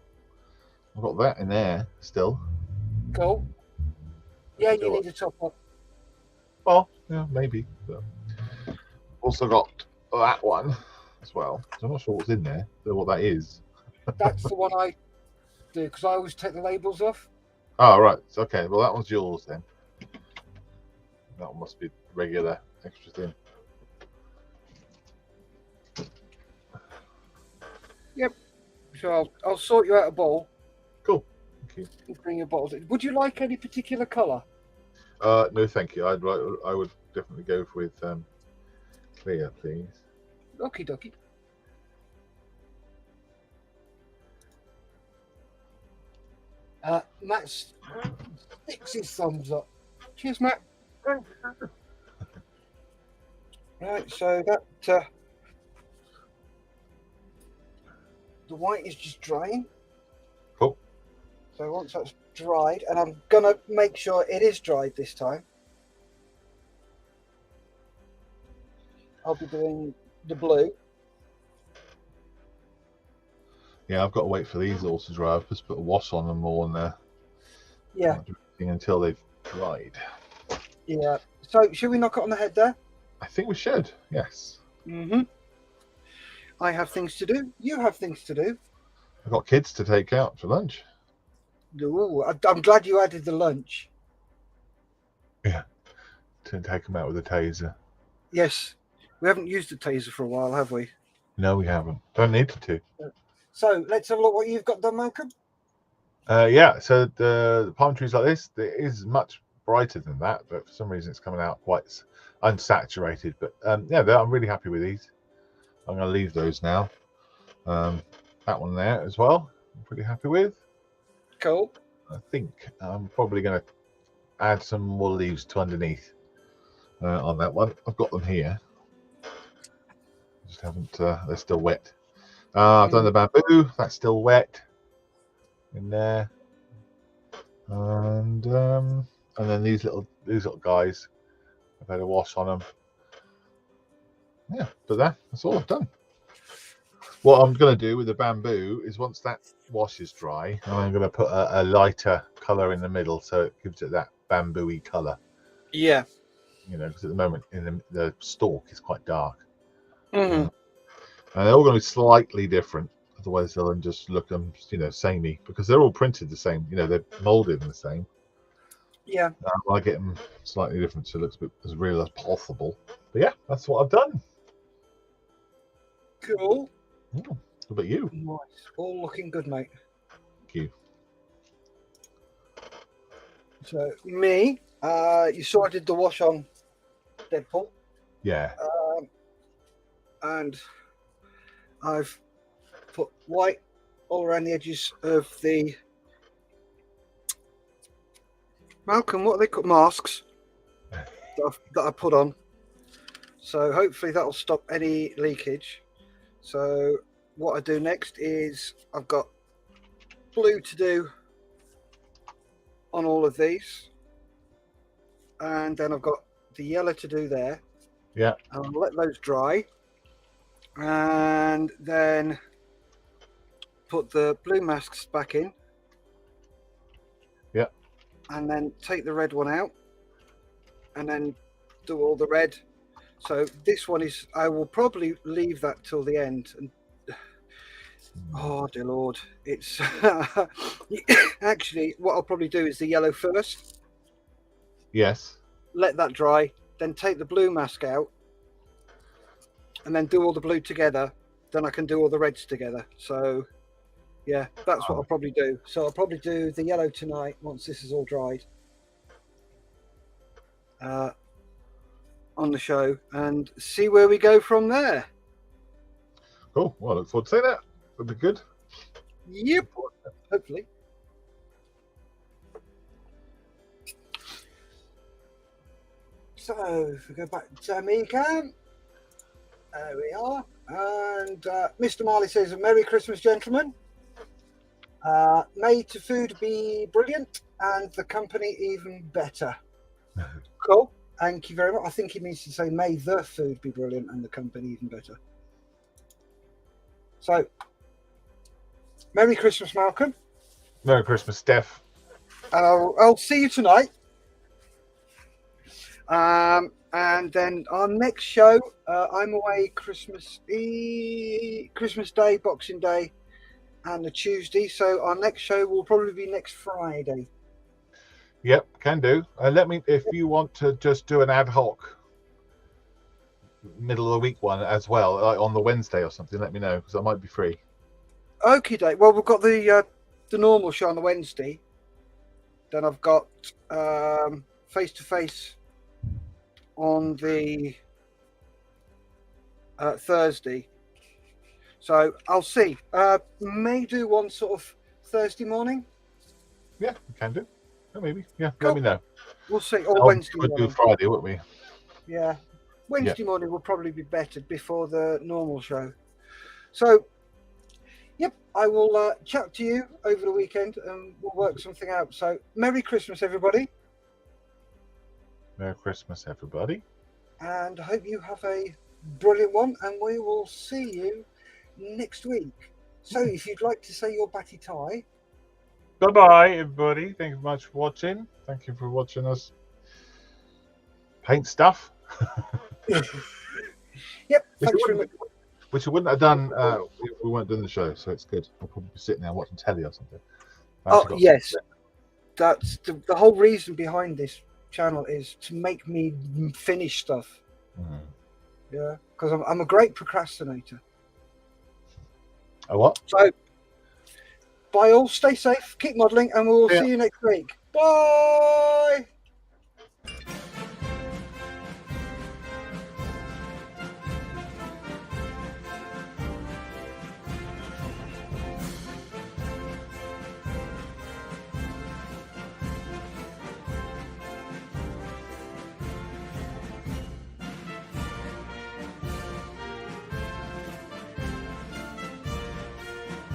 [SPEAKER 2] that in there still.
[SPEAKER 1] Cool. Yeah, you need to top up.
[SPEAKER 2] Well, yeah, maybe. But also got that one. as well. So I'm not sure what's in there, so what that is.
[SPEAKER 1] That's the one I do because I always take the labels off.
[SPEAKER 2] Oh, right. Okay. Well, that one's yours then. That one must be regular, extra thin.
[SPEAKER 1] Yep. So I'll sort you out a bowl.
[SPEAKER 2] Cool. Thank you.
[SPEAKER 1] Bring your bottles in. Would you like any particular colour?
[SPEAKER 2] No, thank you. I would definitely go with clear, please.
[SPEAKER 1] Okie dokie. Matt sticks his thumbs up. Cheers, Matt. Right, so that the white is just drying.
[SPEAKER 2] Cool.
[SPEAKER 1] So once that's dried, and I'm gonna make sure it is dried this time, I'll be doing the blue.
[SPEAKER 2] Yeah, I've got to wait for these all to dry. I've just put a wash on them all, and
[SPEAKER 1] Yeah.
[SPEAKER 2] not do anything until they've dried.
[SPEAKER 1] Yeah. So should we knock it on the head there?
[SPEAKER 2] I think we should. Yes.
[SPEAKER 1] Mm-hmm. I have things to do. You have things to do.
[SPEAKER 2] I've got kids to take out for lunch.
[SPEAKER 1] Ooh, I'm glad you added the lunch.
[SPEAKER 2] Yeah. To take them out with a taser.
[SPEAKER 1] Yes. We haven't used the taser for a while, have we?
[SPEAKER 2] No, we haven't. Don't need to.
[SPEAKER 1] So let's have a look what you've got done, Malcolm.
[SPEAKER 2] Yeah, so the palm trees like this, it is much brighter than that, but for some reason it's coming out quite unsaturated. But yeah, I'm really happy with these. I'm going to leave those now. That one there as well, I'm pretty happy with.
[SPEAKER 1] Cool.
[SPEAKER 2] I think I'm probably going to add some more leaves to underneath on that one. I've got them here. Just haven't, they're still wet. I've done the bamboo, that's still wet in there. And then these little guys, I've had a wash on them. Yeah, but that's all I've done. What I'm going to do with the bamboo is once that wash is dry, I'm going to put a lighter colour in the middle so it gives it that bamboo-y colour.
[SPEAKER 1] Yeah.
[SPEAKER 2] You know, because at the moment the stalk is quite dark.
[SPEAKER 1] Mm-hmm.
[SPEAKER 2] And they're all going to be slightly different. Otherwise, they'll just look, samey, because they're all printed the same. You know, they're molded the same.
[SPEAKER 1] Yeah.
[SPEAKER 2] I get them slightly different so it looks a bit as real as possible. But yeah, that's what I've done.
[SPEAKER 1] Cool.
[SPEAKER 2] What about you?
[SPEAKER 1] Nice. All looking good, mate.
[SPEAKER 2] Thank you.
[SPEAKER 1] So me, you saw I did the wash on Deadpool.
[SPEAKER 2] Yeah.
[SPEAKER 1] And I've put white all around the edges of the Malcolm, what are they called? Masks that I put on. So hopefully that'll stop any leakage. So what I do next is I've got blue to do on all of these. And then I've got the yellow to do there.
[SPEAKER 2] Yeah.
[SPEAKER 1] And I'll let those dry. And then put the blue masks back in.
[SPEAKER 2] Yeah.
[SPEAKER 1] And then take the red one out. And then do all the red. So this one is, I will probably leave that till the end. And oh dear Lord, it's actually what I'll probably do is the yellow first.
[SPEAKER 2] Yes.
[SPEAKER 1] Let that dry, then take the blue mask out, and then do all the blue together. Then I can do all the reds together. So yeah, that's what I'll probably do. So I'll probably do the yellow tonight once this is all dried. On the show and see where we go from there.
[SPEAKER 2] Cool. Well, I look forward to seeing that. That'd be good.
[SPEAKER 1] Yep. Hopefully. So if we go back to me, Cam. There we are. And Mr. Marley says, Merry Christmas, gentlemen. May the food be brilliant and the company even better. Cool. Thank you very much. I think he means to say, may the food be brilliant and the company even better. So, Merry Christmas, Malcolm.
[SPEAKER 2] Merry Christmas, Steph.
[SPEAKER 1] I'll see you tonight. And And then our next show, I'm away Christmas Day, Boxing Day, and the Tuesday. So our next show will probably be next Friday.
[SPEAKER 2] Yep, can do. Let me, if you want to just do an ad hoc middle of the week one as well, like on the Wednesday or something, let me know, because I might be free.
[SPEAKER 1] Okay, Dave. Well, we've got the normal show on the Wednesday. Then I've got face to face on the Thursday. So I'll see. May do one sort of Thursday morning.
[SPEAKER 2] Yeah, can do. Oh, maybe. Yeah,
[SPEAKER 1] Cool.
[SPEAKER 2] let me know.
[SPEAKER 1] We'll see. Or Wednesday
[SPEAKER 2] We'll
[SPEAKER 1] morning.
[SPEAKER 2] do Friday, won't we?
[SPEAKER 1] Yeah. Wednesday morning will probably be better before the normal show. So, yep, I will chat to you over the weekend and we'll work something out. So, Merry Christmas, everybody.
[SPEAKER 2] Merry Christmas, everybody.
[SPEAKER 1] And I hope you have a brilliant one. And we will see you next week. So, if you'd like to say your batty tie.
[SPEAKER 2] Bye-bye, everybody. Thank you very much for watching. Thank you for watching us paint stuff.
[SPEAKER 1] Yep, thanks very much.
[SPEAKER 2] Which we wouldn't have done if we weren't doing the show, so it's good. I'll probably be sitting there watching telly or something.
[SPEAKER 1] Oh, yes. That's the whole reason behind this channel is to make me finish stuff.
[SPEAKER 2] Mm.
[SPEAKER 1] Yeah, because I'm a great procrastinator.
[SPEAKER 2] A what?
[SPEAKER 1] So, bye all, stay safe, keep modelling, and we'll see you next week. Bye!